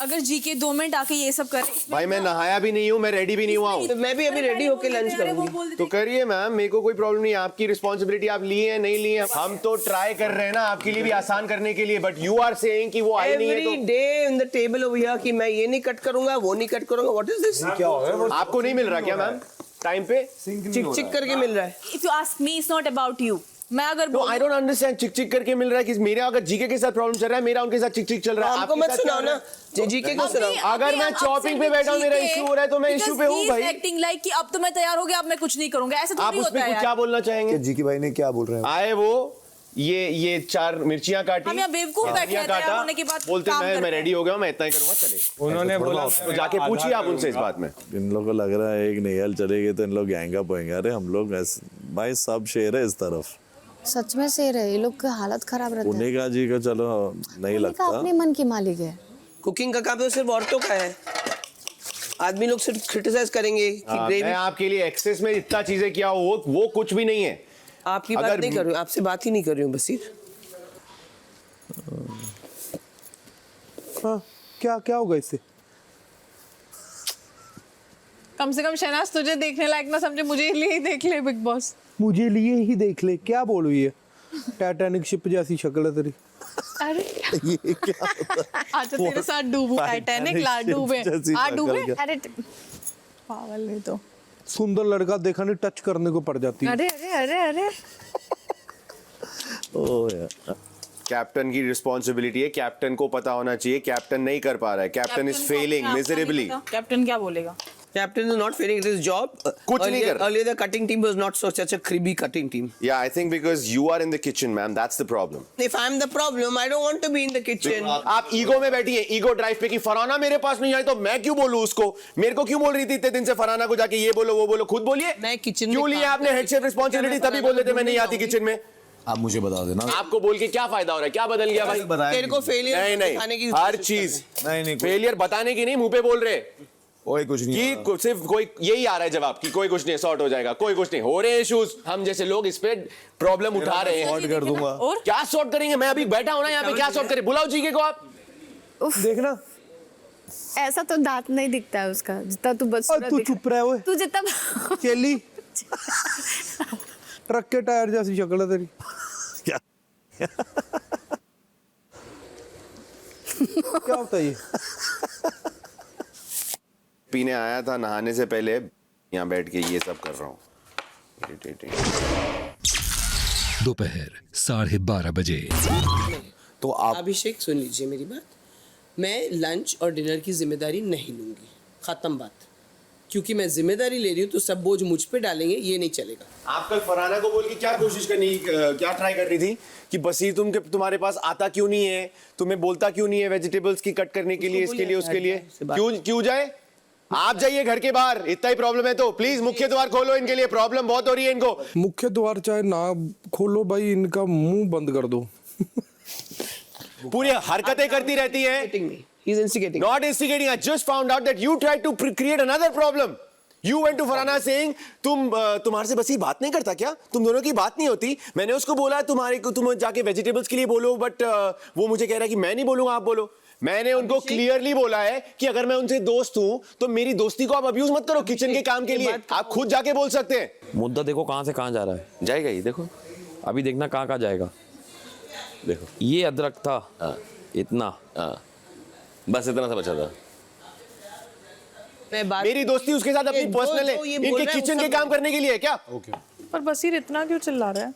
अगर जीके 2 मिनट आके ये सब करे। भाई मैं नहाया भी नहीं हूँ, मैं रेडी भी नहीं हुआ हूँ। तो मैं भी अभी रेडी होके लंच करूंगी। तो करिए मैम, मेरे को कोई प्रॉब्लम नहीं है। आपकी रिस्पॉन्सिबिलिटी, आप लिए हैं नहीं लिए, हम तो ट्राई कर रहे हैं ना आपके लिए भी आसान करने के लिए, बट यू आर सेइंग कि वो आई नहीं है। Every day on the table over here कि मैं ये नहीं कट करूंगा, वो नहीं कट करूंगा। What is this? क्या हो रहा है? आपको नहीं मिल रहा क्या मैम टाइम पे? चिक चिक करके मिल रहा है। If you ask me, it's not about you. मैं अगर आई डोंट अंडरस्टैंड। चिक चिक करके मिल रहा है कि मेरा अगर जीके के साथ प्रॉब्लम चल रहा है, मेरा उनके साथ चिक चिक चल रहा है। आपको मत सुनाओ ना, जीके को सुनाओ। अगर मैं चॉपिंग पे बैठा हूं, मेरा इशू हो रहा है, तो मैं इशू पे हूं भाई। एक्टिंग लाइक कि अब तो मैं तैयार हो गया, अब मैं कुछ नहीं करूंगा, ऐसे आप थोड़ी उस होता पे है कुछ यार। क्या बोलना चाहेंगे? जीके भाई ने क्या बोल रहे हैं? आए वो ये 4 मिर्चियां काटी, हम यहाँ बेवकूफ बैठे हैं, तैयार होने के बाद बोलते काम मैं करते रेडी हो गया, मैं इतना ही करूंगा, चले। उन्होंने बोला तो जाके पूछिए आप उनसे इस बात में। इन लोगों को लग रहा है एक नैयल चलेगी तो इन लोग गैंग अप होंगे। अरे हम लोग भाई सब शेर है इस तरफ। सच में से रहे, ये लोग की हालत खराब रहती है। उन्हीं जी का चलो नहीं लगता, अपने मन की मालिक है। कुकिंग का काम तो सिर्फ औरतों का है। आदमी लोग सिर्फ क्रिटिसाइज करेंगे कि ग्रेवी। मैं आपके लिए एक्सेस में इतना चीजें किया वो कुछ भी नहीं है। आपकी बात नहीं कर रही हूँ, आपसे बात ही नहीं कर रही हूँ बसीर। हाँ, क्या होगा इससे? कम से कम शहनाज तुझे देखने लायक ना समझे, मुझे लिए ही देख ले बिग बॉस। मुझे लिए ही देख ले, क्या बोलू ये टाइटैनिक शिप जैसी शक्ल है तेरी। अरे ये क्या होता है? अच्छा तेरे साथ डूबू, टाइटैनिक ला डूबे, आ डूबे। अरे पागल है तो। सुंदर लड़का देखा नहीं, टच करने को पड़ जाती है। अरे अरे अरे अरे ओह यार, कैप्टन की रिस्पॉन्सिबिलिटी है, कैप्टन को पता होना चाहिए, कैप्टन नहीं कर पा रहा है, captain is failing miserably. Captain क्या बोलेगा? Captain is not failing at his job. कुछ नहीं कर। Earlier the cutting team was not such a cribby cutting team. Yeah, I think because you are in the kitchen, ma'am, that's the problem. If I'm the problem, I don't want to be in the kitchen. आप ego में बैठी है, ego drive पे कि फरहाना मेरे पास नहीं आई तो मैं क्यों बोलूं उसको? मेरे को क्यों बोल रही थी इतने दिन से फरहाना को जाके ये बोलो वो बोलो, खुद बोलिए। मैं किचन क्यों लिया आपने हेड शेफ रिस्पॉन्सिबिलिटी? तभी बोल देते मैं नहीं आती किचन में। आप मुझे बता देना। आपको बोल के क्या फायदा हो रहा है? क्या बदल गया भाई? तेरे को फेलियर दिखाने की हर चीज नहीं फेलियर बताने की नहीं, मुंह पे बोल रहे कोई कुछ नहीं कि सिर्फ कोई यही आ रहा है जवाब कि कोई कुछ नहीं, सॉर्ट हो जाएगा, कोई कुछ नहीं हो रहे इश्यूज। हम जैसे लोग इस पे प्रॉब्लम उठा रहे हैं, सॉर्ट कर दूंगा। और क्या सॉर्ट करेंगे? मैं अभी बैठा हूं ना यहाँ पे, क्या सॉर्ट करें? बुलाओ जीके को आप। देखना ऐसा तो दांत नहीं दिखता है उसका जितना तू बस। तू चुप रहा है, तू जितना चेली ट्रक के टायर जैसी शक्ल है तेरी। क्या क्या होता है ये? पीने आया था नहाने से पहले, यहाँ बैठ के ये सब कर रहा हूँ। दोपहर 12:30 बजे। तो आप अभिषेक सुन लीजिए मेरी बात, मैं लंच और डिनर की जिम्मेदारी नहीं लूंगी, खत्म बात। क्योंकि मैं जिम्मेदारी ले रही हूँ तो सब बोझ मुझ पे डालेंगे, ये नहीं चलेगा। आप कल फरहाना को बोल के क्या कोशिश करनी, क्या ट्राई कर रही थी कि बसीर तुम्हारे पास आता क्यों नहीं है, तुम्हें बोलता क्यों नहीं है वेजिटेबल्स की कट करने के लिए, इसके लिए उसके लिए? क्यों जाए? आप जाइए घर के बाहर, इतना ही प्रॉब्लम है तो प्लीज मुख्य द्वार खोलो, इनके लिए प्रॉब्लम बहुत हो रही है इनको। मुख्य द्वार चाहे ना खोलो भाई, इनका मुंह बंद कर दो। पूरी हरकतें करती रहती है। He's instigating. Not instigating. I just found out that you tried to create another problem. You went to Farhana saying तुम्हारे से बसीर बात नहीं करता क्या? तुम दोनों की बात नहीं होती? मैंने उसको बोला तुम जाके वेजिटेबल्स के लिए बोलो, बट वो मुझे कह रहा है कि मैं नहीं बोलूंगा, आप बोलो। मैंने उनको क्लियरली बोला है कि अगर मैं उनसे दोस्त हूं तो मेरी दोस्ती को आप अब्यूज मत करो किचन के काम के लिए। आप खुद जाके बोल सकते हैं। मुद्दा देखो कहाँ से कहाँ जा रहा है, जाएगा ये देखो, अभी देखना कहाँ कहाँ जाएगा। देखो ये अदरक था इतना, बस इतना सा बचा था। मेरी दोस्ती उसके साथ अपनी पर्सनल है, इनके किचन के काम करने के लिए क्या? पर बसीर इतना क्यों चिल्ला रहा है?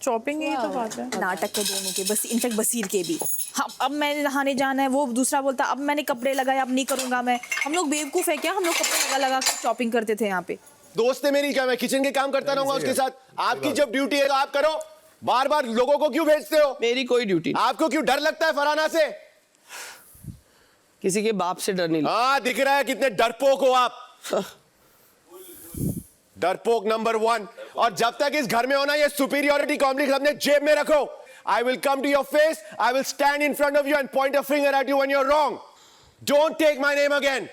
चॉपिंग यही तो बात है। नाटक है दोनों के, बस इनफैक्ट बसीर के भी। हाँ अब मैंने नहाने जाना है, वो दूसरा बोलता अब मैंने कपड़े लगाए, अब नहीं करूंगा मैं। हम लोग बेवकूफ है क्या? हम लोग कपड़े लगा के शॉपिंग करते थे यहाँ पे। दोस्त है मेरी, क्या मैं किचन के काम करता रहूंगा उसके साथ? आपकी जब ड्यूटी है तो आप करो, बार बार लोगों को क्यों भेजते हो? मेरी कोई ड्यूटी। आपको क्यों डर लगता है फरहाना से? किसी के बाप से डर नहीं। हाँ दिख रहा है कितने डरपोक हो आप। डरपोक नंबर 1। और जब तक इस घर में होना ये सुपीरियरिटी कॉम्प्लेक्स अपने जेब में रखो। I will come to your face, I will stand in front of you and point a finger at you when you're wrong. Don't take my name again.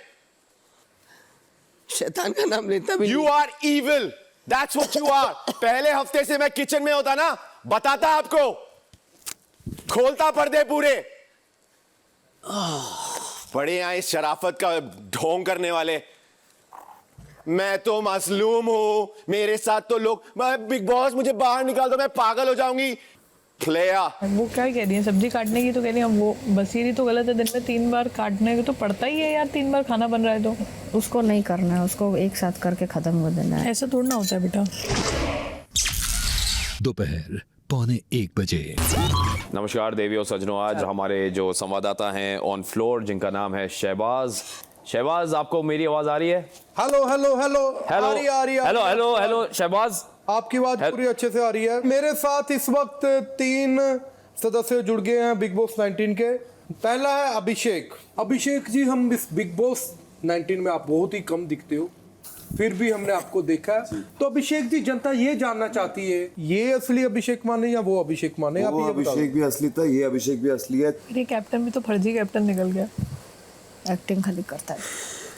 शैतान का नाम लेता भी। You are evil. That's what you are. पहले हफ्ते से मैं kitchen में होता ना, बताता आपको, खोलता पर्दे पूरे। बड़े यहाँ इस शराफत का ढोंग करने वाले। मैं तो मसलूम हूं, मेरे साथ तो लोग, बिग बॉस मुझे बाहर निकाल दो, मैं पागल हो जाऊंगी। वो क्या कह रही है, सब्जी काटने की तो कह रही है, वो बसीरी तो गलत है, दिन में 3 बार काटने को तो पड़ता ही है यार, 3 बार खाना बन रहा है तो। उसको नहीं करना है, उसको एक साथ करके खत्म कर देना है। ऐसा थोड़ा ना होता है बेटा। दोपहर 12:45 बजे। नमस्कार देवी और सज्जनों, आज हमारे जो संवाददाता हैं ऑन फ्लोर, जिनका नाम है शहबाज। शहबाज, आपको मेरी आवाज आ रही है? हेलो हेलो हेलो हेलो आ रही है। हेलो हेलो हेलो शहबाज, आपकी आवाज पूरी अच्छे से आ रही है। मेरे साथ इस वक्त 3 सदस्य जुड़ गए हैं बिग बॉस 19 के। पहला है अभिषेक। अभिषेक जी, हम इस बिग बॉस 19 में आप बहुत ही कम दिखते हो, फिर भी हमने आपको देखा है। तो अभिषेक जी, जनता ये जानना चाहती है, ये असली अभिषेक माने या वो अभिषेक माने? वो अभिषेक भी असली था, ये अभिषेक भी असली है। ये कैप्टन भी तो फर्जी कैप्टन निकल गया। एक्टिंग खाली करता है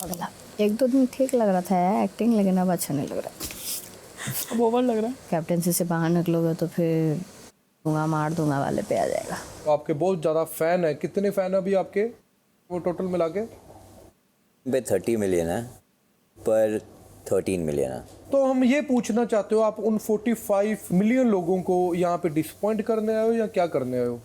अगला। 1-2 दिन ठीक लग रहा था एक्टिंग, लेकिन अब अच्छा नहीं लग रहा, अब ओवर लग रहा है। कैप्टनसी से बाहर निकलोगे तो फिर दूंगा मार दूंगा वाले पे आ जाएगा। तो आपके बहुत ज्यादा फैन है। कितने फैन है अभी आपके, वो टोटल मिला के? 30 मिलियन है, पर 13 मिलियन। तो हम ये पूछना चाहते हो, आप उन 45 मिलियन लोगों को यहाँ पे डिसअपॉइंट करने आए हो या क्या करने आए हो?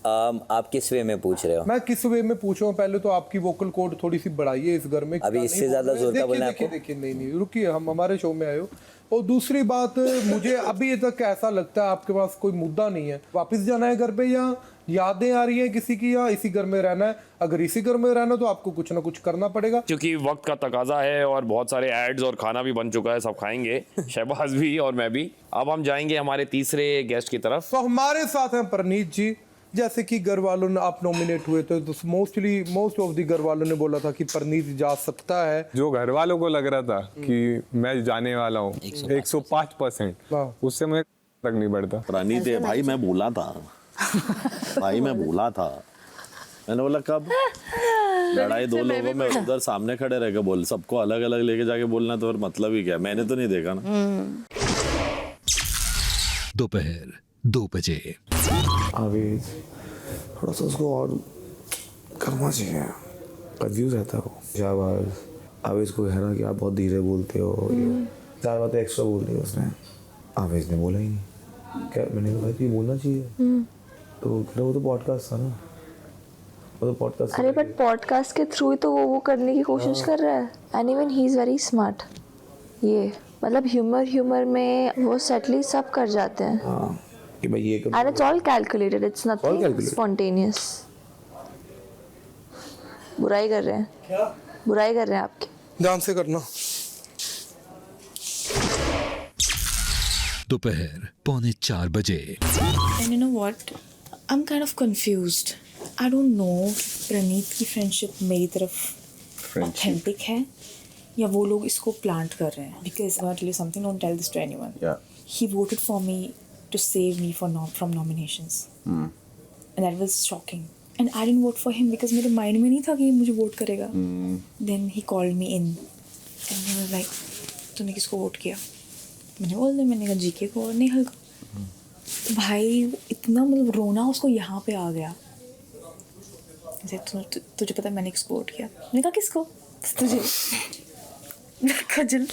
आप किस वे में पूछ रहे हो? मैं किस वे में पूछ रहा हूँ? पहले तो आपकी वोकल कोड थोड़ी सी बढ़ाइए इस घर में। अभी इससे ज्यादा जोर का बोलना है आपको? देखिए नहीं रुकिए, हम हमारे शो में आए हो। और दूसरी बात, मुझे अभी तक ऐसा लगता है आपके पास कोई मुद्दा नहीं है। वापस जाना है घर पे या यादें आ रही है किसी की, या इसी घर में रहना है? अगर इसी घर में रहना तो आपको कुछ ना कुछ करना पड़ेगा, क्योंकि वक्त का तकाजा है और बहुत सारे एड्स और खाना भी बन चुका है, सब खाएंगे, शहबाज भी और मैं भी। अब हम जाएंगे हमारे तीसरे गेस्ट की तरफ। तो हमारे साथ हैं परनीत जी। जैसे कि घर वालों ने, आप नॉमिनेट हुए थे तो मोस्ट ऑफ द घर वालों ने बोला था कि परनीत जा सकता है। जो घर वालों को लग रहा था कि मैं जाने वाला हूँ 105%, उससे मुझे फर्क नहीं पड़ता। परनीत है भाई, मैं बोला था भाई, मैं बोला था, मैंने बोला कब लड़ाई दो लोगों में उधर सामने खड़े रह के बोल, सबको अलग अलग लेके जाके बोलना तो फिर मतलब ही क्या? मैंने तो नहीं देखा ना। दोपहर 2 बजे। आवेश थोड़ा सा उसको और करना चाहिए, कंफ्यूज रहता है वो। शाहबाज आवेश को कह रहा कि आप बहुत धीरे बोलते हो, 4 बातें एक्स्ट्रा बोल दी उसने। आवेश ने बोला ही नहीं। क्या मैंने कहा कि बोलना चाहिए, तो वो तो पॉडकास्ट था ना, वो तो पॉडकास्ट। अरे बट पॉडकास्ट के थ्रू ही तो वो करने की कोशिश कर रहा है। And even he is very smart. ये मतलब ह्यूमर में वो सेटली सब कर जाते हैं। हाँ कि भाई ये And it's all calculated. It's nothing spontaneous. बुराई कर रहे हैं। क्या? बुराई कर रहे हैं आपकी। ध्यान से करना। दोपहर 3:45 बजे। And you know what? I'm kind of confused. I don't know प्रणीत की फ्रेंडशिप मेरी तरफ ऑथेंटिक है या वो लोग इसको प्लांट कर रहे हैं। Because I want to tell you something. Don't tell this to anyone. Yeah. He voted for me to save me from nominations. And that was shocking. And I didn't vote for him because मेरे mind में नहीं था कि ये मुझे vote करेगा. Then he called me in. And he was like, तूने किसको vote किया? मैंने बोल दिया, मैंने कहा जीके को और नेहल को। तो भाई इतना मतलब रोना उसको यहाँ पे आ गया। तुझे पता है मैंने किसको vote किया? मैंने कहा किसको? तुझे। खजल,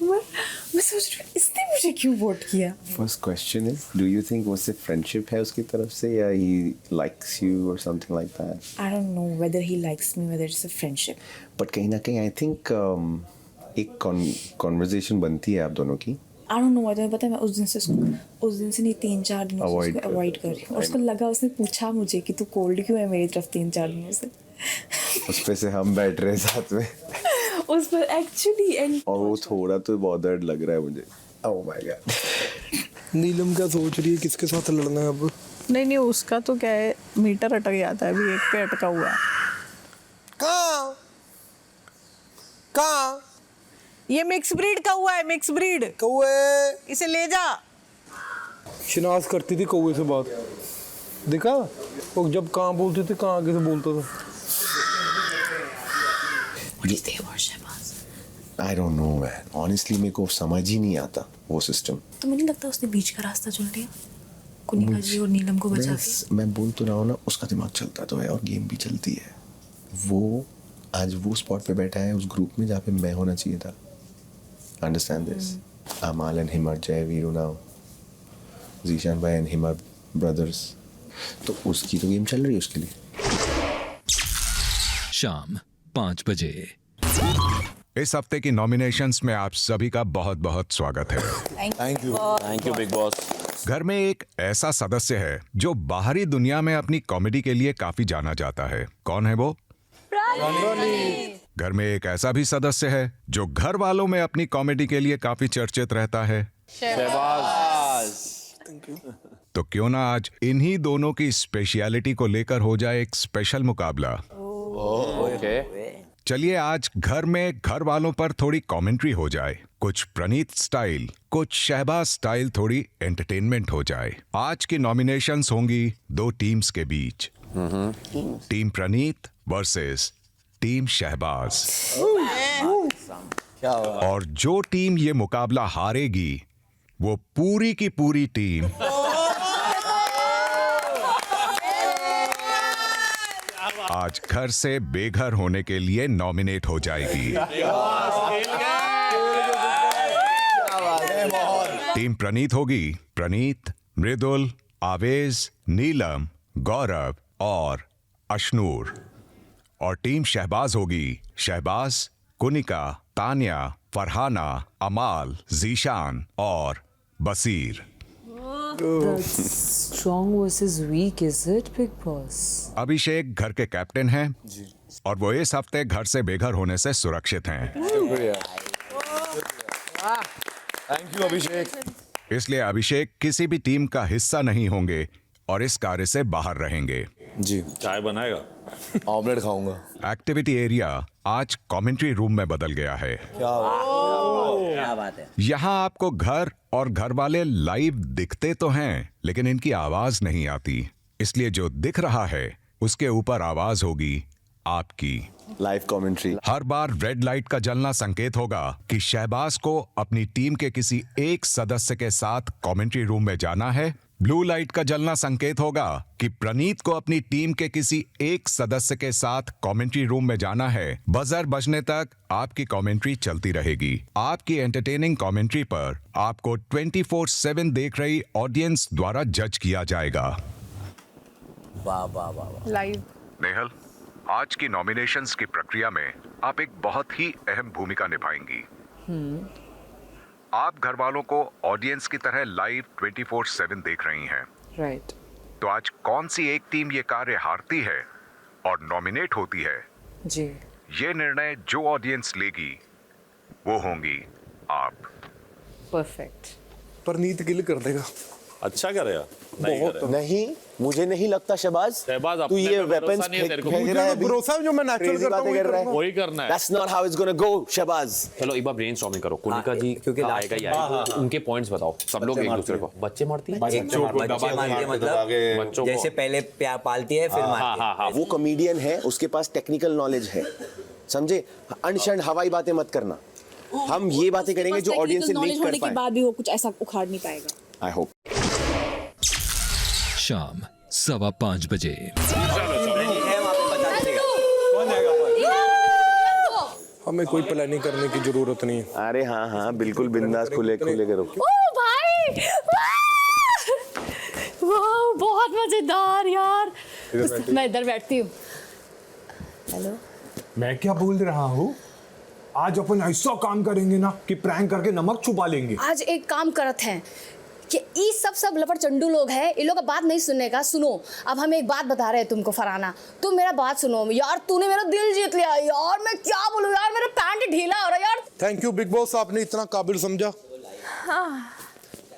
मैं सोच रही हूँ इसने मुझे क्यों वोट किया? First question is, do you think वो सिर्फ फ्रेंडशिप है उसकी तरफ से या ही लाइक्स यू और something like that? I don't know whether he likes me, whether it's a friendship. But कहीं ना कहीं आई थिंक एक कॉन्वर्सेशन बनती है आप दोनों की। आई डोंट नो व्हाई, पता है मैं उस दिन से नहीं 3-4 दिन से उसको अवॉइड कर रही हूँ। और उसको लगा, उसने पूछा मुझे कि तू कोल्ड क्यों है मेरी तरफ 3-4 दिनों से। उस पे से हम बैठ रहे साथ में उस पर एक्चुअली, और वो थोड़ा तो बॉदर्ड लग रहा है मुझे। Oh my God. नीलम क्या सोच रही है, किसके साथ लड़ना है अब? नहीं उसका तो क्या है, मीटर अटक जाता है, अभी एक पे अटका हुआ है। कहाँ? ये मिक्स ब्रीड का हुआ है, मिक्स ब्रीड कौवे। इसे ले जा। शिनाज करती थी कौवे से बात, देखा वो जब कहाँ बोलते थे, कहाँ आगे से बोलता था। I don't know man. Honestly मेरे को समझ ही नहीं आता वो सिस्टम। तो मुझे लगता है उसने बीच का रास्ता चुन लिया कुनिका जी और नीलम को बचा के। मैं बोल तो रहा हूँ ना, उसका दिमाग चलता तो है और गेम भी चलती है। वो आज वो स्पॉट पे बैठा है उस ग्रुप में जहाँ पे मैं होना चाहिए था। Understand this? Amal and him are Jai Veeru now. Zishan bhai and him are brothers. तो उसकी तो गेम चल रही है उसके लिए। शाम 5 बजे। इस हफ्ते की नॉमिनेशंस में आप सभी का बहुत बहुत स्वागत है। Thank you big boss. घर में एक ऐसा सदस्य है जो बाहरी दुनिया में अपनी कॉमेडी के लिए काफी जाना जाता है। कौन है वो? घर में एक ऐसा भी सदस्य है जो घर वालों में अपनी कॉमेडी के लिए काफी चर्चित रहता है। तो क्यों ना आज इन्हीं दोनों की स्पेशलिटी को लेकर हो जाए एक स्पेशल मुकाबला। चलिए आज घर में घर वालों पर थोड़ी कमेंट्री हो जाए, कुछ प्रणीत स्टाइल, कुछ शहबाज स्टाइल, थोड़ी एंटरटेनमेंट हो जाए। आज की नॉमिनेशंस होंगी 2 टीम्स के बीच, टीम प्रणीत वर्सेस टीम शहबाज। और जो टीम ये मुकाबला हारेगी वो पूरी की पूरी टीम आज घर से बेघर होने के लिए नॉमिनेट हो जाएगी। टीम प्रणीत होगी प्रणीत, मृदुल, आवेश, नीलम, गौरव और अशनूर। और टीम शहबाज होगी शहबाज, कुनिका, तानिया, फरहाना, अमाल, जीशान और Basir. Strong versus weak is it Bigg Boss? Abhishek घर के कैप्टन हैं और वो इस हफ्ते घर से बेघर होने से सुरक्षित हैं। थैंक यू अभिषेक। इसलिए अभिषेक किसी भी टीम का हिस्सा नहीं होंगे और इस कार्य से बाहर रहेंगे। जी। चाय बनाएगा? ऑमलेट खाऊंगा। एक्टिविटी एरिया आज कमेंट्री रूम में बदल गया है। क्या बात है। यहाँ आपको घर और घर वाले लाइव दिखते तो हैं, लेकिन इनकी आवाज नहीं आती। इसलिए जो दिख रहा है उसके ऊपर आवाज होगी आपकी। Live commentary. हर बार रेड लाइट का जलना संकेत होगा कि शहबाज को अपनी टीम के किसी एक सदस्य के साथ कमेंट्री रूम में जाना है। ब्लू लाइट का जलना संकेत होगा कि प्रणीत को अपनी टीम के किसी एक सदस्य के साथ कमेंट्री रूम में जाना है। बजर बजने तक आपकी कमेंट्री चलती रहेगी। आपकी एंटरटेनिंग कमेंट्री पर आपको 24/7 देख रही ऑडियंस द्वारा जज किया जाएगा। वाह वाह वाह। लाइव। नेहल, आज की नॉमिनेशंस की प्रक्रिया में आप एक बहुत ही अहम भूमिका निभाएंगी। आप घर वालों को ऑडियंस की तरह लाइव 24/7 देख रही हैं। राइट। तो आज कौन सी एक टीम ये कार्य हारती है और नॉमिनेट होती है, जी, ये निर्णय जो ऑडियंस लेगी वो होंगी आप। परफेक्ट। परनीत गिल कर देगा। अच्छा करेगा? नहीं, मुझे नहीं लगता शहबाज। शहबाज, तू अपने ये पे वेपन्स भरोसा नहीं है तेरे को। फेंक रहा है अभी। भरोसा है जो मैं नेचुरल Crazy करता हूँ बातें कर रहा है। वही करना है। That's not how it's gonna go, Shahbaz. चलो एक बार ब्रेनस्टॉर्मिंग करो। कुनिका जी क्योंकि का लास्ट आएगा ही आएगा। उनके पॉइंट्स बताओ। सब लोग एक दूसरे को बच्चे मारती है। बच्चे मारते मतलब बच्चों को जैसे पहले प्यार पालती है फिर मारती है। वो कॉमेडियन है, उसके पास टेक्निकल नॉलेज है, समझे? अनशन हवाई बातें मत करना। हम ये बातें करेंगे जो ऑडियंस से लिंक कर पाए। बाद भी वो कुछ ऐसा उखाड़ नहीं पाएगा। I hope. शाम 5:15 बजे। हमें कोई प्लानिंग करने की जरूरत नहीं है। अरे हाँ हाँ, बिल्कुल बिंदास खुले खुले करो। ओ भाई, वाह बहुत मजेदार यार। मैं इधर बैठती हूँ। हेलो। मैं क्या बोल रहा हूँ? आज अपन ऐसा काम करेंगे ना कि प्रैंक करके नमक छुपा लेंगे। आज एक काम करत हैं कि ये सब लपड़ चंडू लोग हैं, इन लोग का बात नहीं सुनने का। सुनो, अब हम एक बात बता रहे हैं तुमको फरहाना, तुम मेरा बात सुनो यार। तूने मेरा दिल जीत लिया यार, मैं क्या बोलूं यार, मेरा पैंट ढीला हो रहा है यार। थैंक यू बिग बॉस, आपने इतना काबिल समझा। हाँ।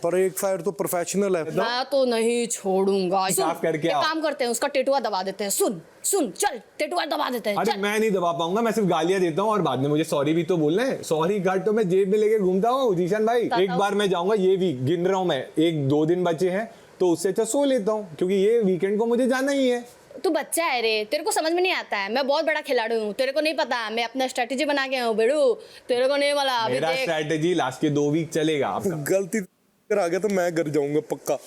पर एक साइड तो प्रोफेशनल है। मैं तो नहीं छोड़ूंगा। साफ करके एक आओ। काम करते हैं, उसका टेटुआ दबा देते हैं। सुन सुन, चल टेटुआ दबा देते हैं। अरे चल। मैं नहीं दबा पाऊंगा, मैं सिर्फ गालियां देता हूँ और बाद में मुझे सॉरी भी तो बोलना है। सॉरी कार्ड तो मैं जेब में लेके घूमता हूँ जीशान भाई। एक बार मैं जाऊंगा, ये वीक गिन रहा हूँ मैं, 1-2 दिन बचे हैं तो उससे अच्छा सो लेता हूँ, क्योंकि ये वीकेंड को मुझे जाना ही है। तू बच्चा है रे, तेरे को समझ में नहीं आता है। मैं बहुत बड़ा खिलाड़ी हूँ, तेरे को नहीं पता। मैं अपना स्ट्रेटेजी बना के हूँ बेड़ू, तेरे को नहीं वाला। अभी मेरा देख। स्ट्रेटेजी लास्ट के 2 वीक चलेगा। गलती कर आ गया तो मैं घर जाऊंगा पक्का।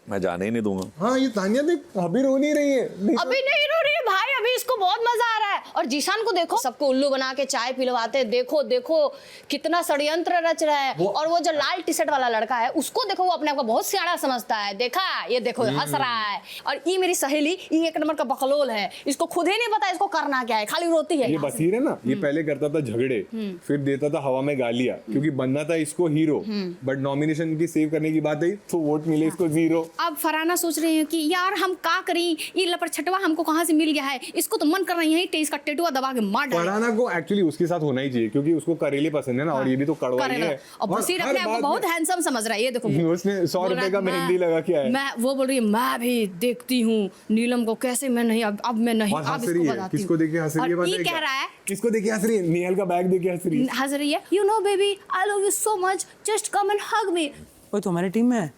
मैं जाने ही नहीं दूंगा। हाँ, ये तानिया देख अभी रो नहीं रही है। अभी नहीं रो रही है भाई, अभी इसको बहुत मजा आ रहा है। और जीशान को देखो, सबको उल्लू बना के चाय पिलवाते हैं। देखो देखो कितना षड्यंत्र रच रहा है। और वो जो लाल टी शर्ट वाला लड़का है, उसको देखो, वो अपने आप को बहुत सियाना समझता है। देखा, ये देखो हंस रहा है। और ये मेरी सहेली, ये 1 नंबर का बकलोल है। इसको खुद ही नहीं पता इसको करना क्या है, खाली रोती है। ये बसीर है ना, ये पहले करता था झगड़े, फिर देता था हवा में गालियां, क्योंकि बनना था इसको हीरो। बट नॉमिनेशन की सेव करने की बात आई तो वोट मिले इसको 0। अब फरहाना सोच रही है कि यार हम का करें, ये लपड़ छटवा हमको कहाँ से मिल गया है। इसको तो मन कर रही है इसका टेटुआ दबा के मार डाले। फरहाना को एक्चुअली उसके साथ होना ही चाहिए, क्योंकि उसको करेले पसंद है ना। और ये भी तो कड़वा ही है। और बसीर अपने आप को बहुत हैंडसम समझ रहा है। ये देखो, उसने 100 रुपए का मेहंदी लगा के आया। मैं वो बोल रही है, मैं भी देखती हूँ नीलम को कैसे। मैं नहीं, अब मैं नहीं, और अब हंस इसको रही है। बताती किसको देखे हंस रही है? हूँ। ये बताइए कह रहा है, किसको देखे हंस रही है? नेहल का बैग देखे हंस रही है। You know baby, I love you so much, just come and hug me. वो तुम्हारी टीम में है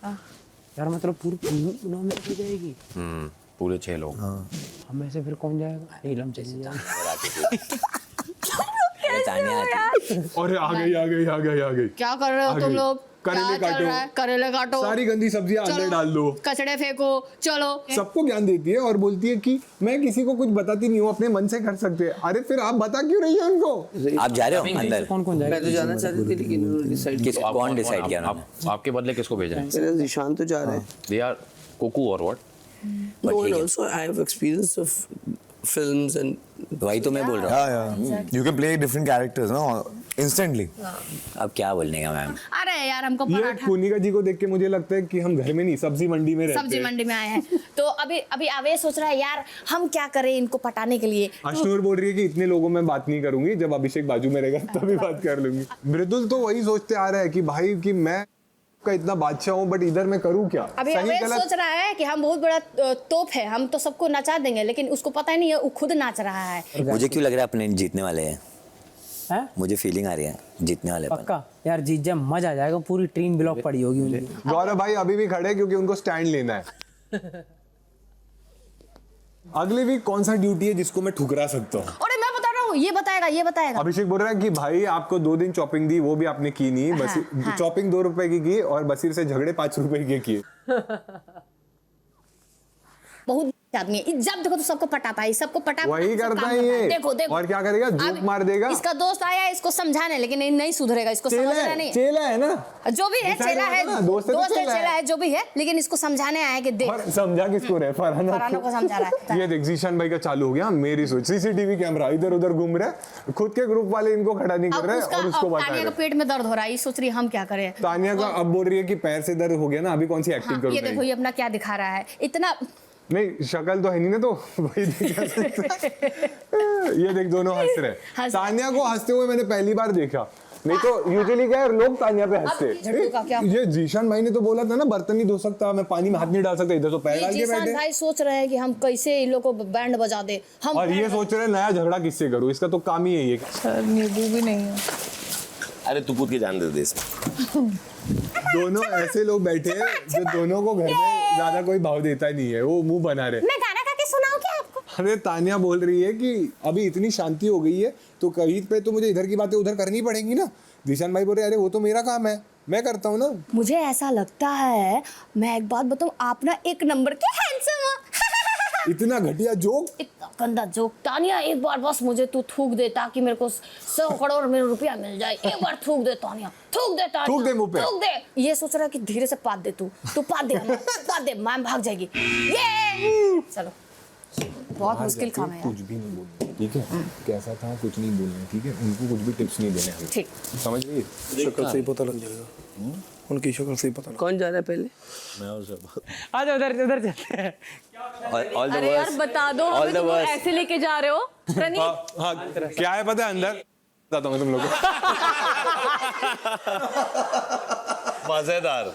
यार, मतलब पूरी नॉमिनेट हो जाएगी। पूरे 6 लोग। हम में से फिर कौन जाएगा? नीलम चली जाएगी। और आ गई। क्या कर रहे हो तुम लोग? करेले क्या चल रहा है? काटो, करेले काटो, सारी गंदी सब्जियां अंदर चलो, डाल दो, कचड़े फेंको, चलो। सबको ज्ञान देती है और बोलती है कि मैं किसी को कुछ बताती नहीं हूँ, अपने मन से कर सकते हैं। अरे फिर आप बता क्यों रही है उनको? आप जा रहे हो अंदर? कौन जाएगा? मैं तो जाना चाहती थी लेकिन उन्होंने डिसाइड किस कौन डिसाइड किया उन्होंने? आपके बदले किसको भेज रहे हैं? किया। जीशान तो जा रहे हैं। दे आर कुकू और what? No, and also I have experience of films and. वही तो मैं बोल रहा हूँ। yeah. You can play different characters, no? Instantly. अब क्या बोलने का मैम? अरे यार हमको ये पराठा कोनिका जी को देख के मुझे लगता है कि हम घर में नहीं सब्जी मंडी में रहते सब्जी हैं। मंडी में आए हैं तो अभी अभी आवेश सोच रहा है यार हम क्या करें इनको पटाने के लिए। अश्नूर बोल रही है कि इतने लोगों में बात नहीं करूंगी, जब अभिषेक बाजू में रहेगा तभी बात कर लूंगी। मृदुल तो वही सोचते आ रहा है कि भाई कि मैं का इतना बादशाह हूँ बट इधर मैं करूँ क्या? अभी आवेश सोच रहा है कि हम बहुत बड़ा तोप है, हम तो सबको नचा देंगे, लेकिन उसको पता ही नहीं है वो खुद नाच रहा है। मुझे क्यों लग रहा है अपने जीतने वाले हैं? मुझे फीलिंग आ रही है जीतने वाले। पक्का यार जीत जाए मजा आ जाएगा, पूरी ट्रेन ब्लॉक पड़ी होगी उनकी। गौरव भाई अभी भी खड़े क्योंकि उनको स्टैंड लेना है। अगले वीक कौन सा ड्यूटी है जिसको मैं ठुकरा सकता हूँ? अरे मैं बता रहा हूँ, ये बताएगा। अभिषेक बोल रहा है कि भाई आपको 2 दिन चॉपिंग दी, वो भी आपने की नहीं। हाँ। चॉपिंग 2 रुपए की और बसीर से झगड़े 5 रुपए के किए। बहुत आदमी है, जब देखो तो सबको पटाता है, सबको पटा वही करता है ये। देखो और क्या करेगा? जोक मार देगा। इसका दोस्त आया इसको समझाने, लेकिन नहीं सुधरेगा, इसको समझना नहीं। चेला है ना, जो भी है चेला है, दोस्त है, चेला है, जो भी है, लेकिन इसको समझाने आया कि देख। समझा किसको रहे? फरहाना को समझा रहा है। ये देख जीशान भाई का चालू हो गया। मेरी सोच सीसीटीवी कैमरा इधर उधर घूम रहा है, खुद के ग्रुप वाले इनको खड़ा नहीं कर रहे और उसको बता तानिया रहे। का पेट में दर्द हो रहा है, ये सोच रही है हम क्या करें। तानिया का अब बोल रही है कि पैर से दर्द हो गया ना, अभी कौन सी एक्टिंग करूं? ये देखो ये अपना क्या दिखा रहा है, इतना नहीं शक्ल तो है नहीं ना, तो वही दिखा सकते। ये देख दोनों हंस रहे। तानिया को हंसते हुए मैंने पहली बार देखा, नहीं तो यूजुअली क्या है लोग तानिया पे हंसते। ये जीशान भाई ने तो बोला था ना बर्तन नहीं धो सकता, मैं पानी में हाथ नहीं डाल सकता, इधर तो पैर डाल के बैठे। भाई सोच रहे हैं कि हम कैसे इन लोगों को बैंड बजा दे हम, और ये सोच रहे हैं नया झगड़ा किससे करूं, इसका तो काम ही है ये। सर नींबू भी नहीं है। अरे तू पूछ के जान दे इसमें। दोनों ऐसे लोग बैठे हैं जो दोनों को घर में ज्यादा कोई भाव देता नहीं है, वो मुंह बना रहे। मैं गाना गा के सुनाऊं क्या आपको? अरे तानिया बोल रही है कि अभी इतनी शांति हो गई है तो कहीं पे तो मुझे इधर की बातें उधर करनी पड़ेंगी ना। जीशान भाई बोल रहे अरे वो तो मेरा काम है, मैं करता हूँ ना। मुझे ऐसा लगता है, मैं एक बात बताऊं, आप ना 1 नंबर के हैंडसम हो। इतना घटिया जोक, इतना गंदा जोक। तानिया एक बार बस मुझे तू थूक दे ताकि मेरे को 100 करोड़ मेरे रुपया मिल जाए। एक बार थूक दे तानिया, थूक दे तानिया, थूक दे मुंह पे। थूक दे। ये सोच रहा कि धीरे से पाद दे, तू पाद दे, पाद दे, मैम भाग जाएगी। ये चलो बहुत मुश्किल काम है यार। कुछ भी नहीं बोलना, ठीक है? कैसा था कुछ नहीं बोलना, ठीक है? उनको कुछ भी टिप्स नहीं देने हमें, ठीक? समझ गई? शक्ल से ही पता लग जाएगा, उनकी शक्ल से ही पता लग। कौन जा रहा है पहले? मैं और आज उधर चलते हैं। अरे यार बता दो, हमें तुम ऐसे लेके जा रहे हो प्रणीत? हाँ क्या है पता है अंदर, बताता हूँ तुम लोगों को। मजेदार।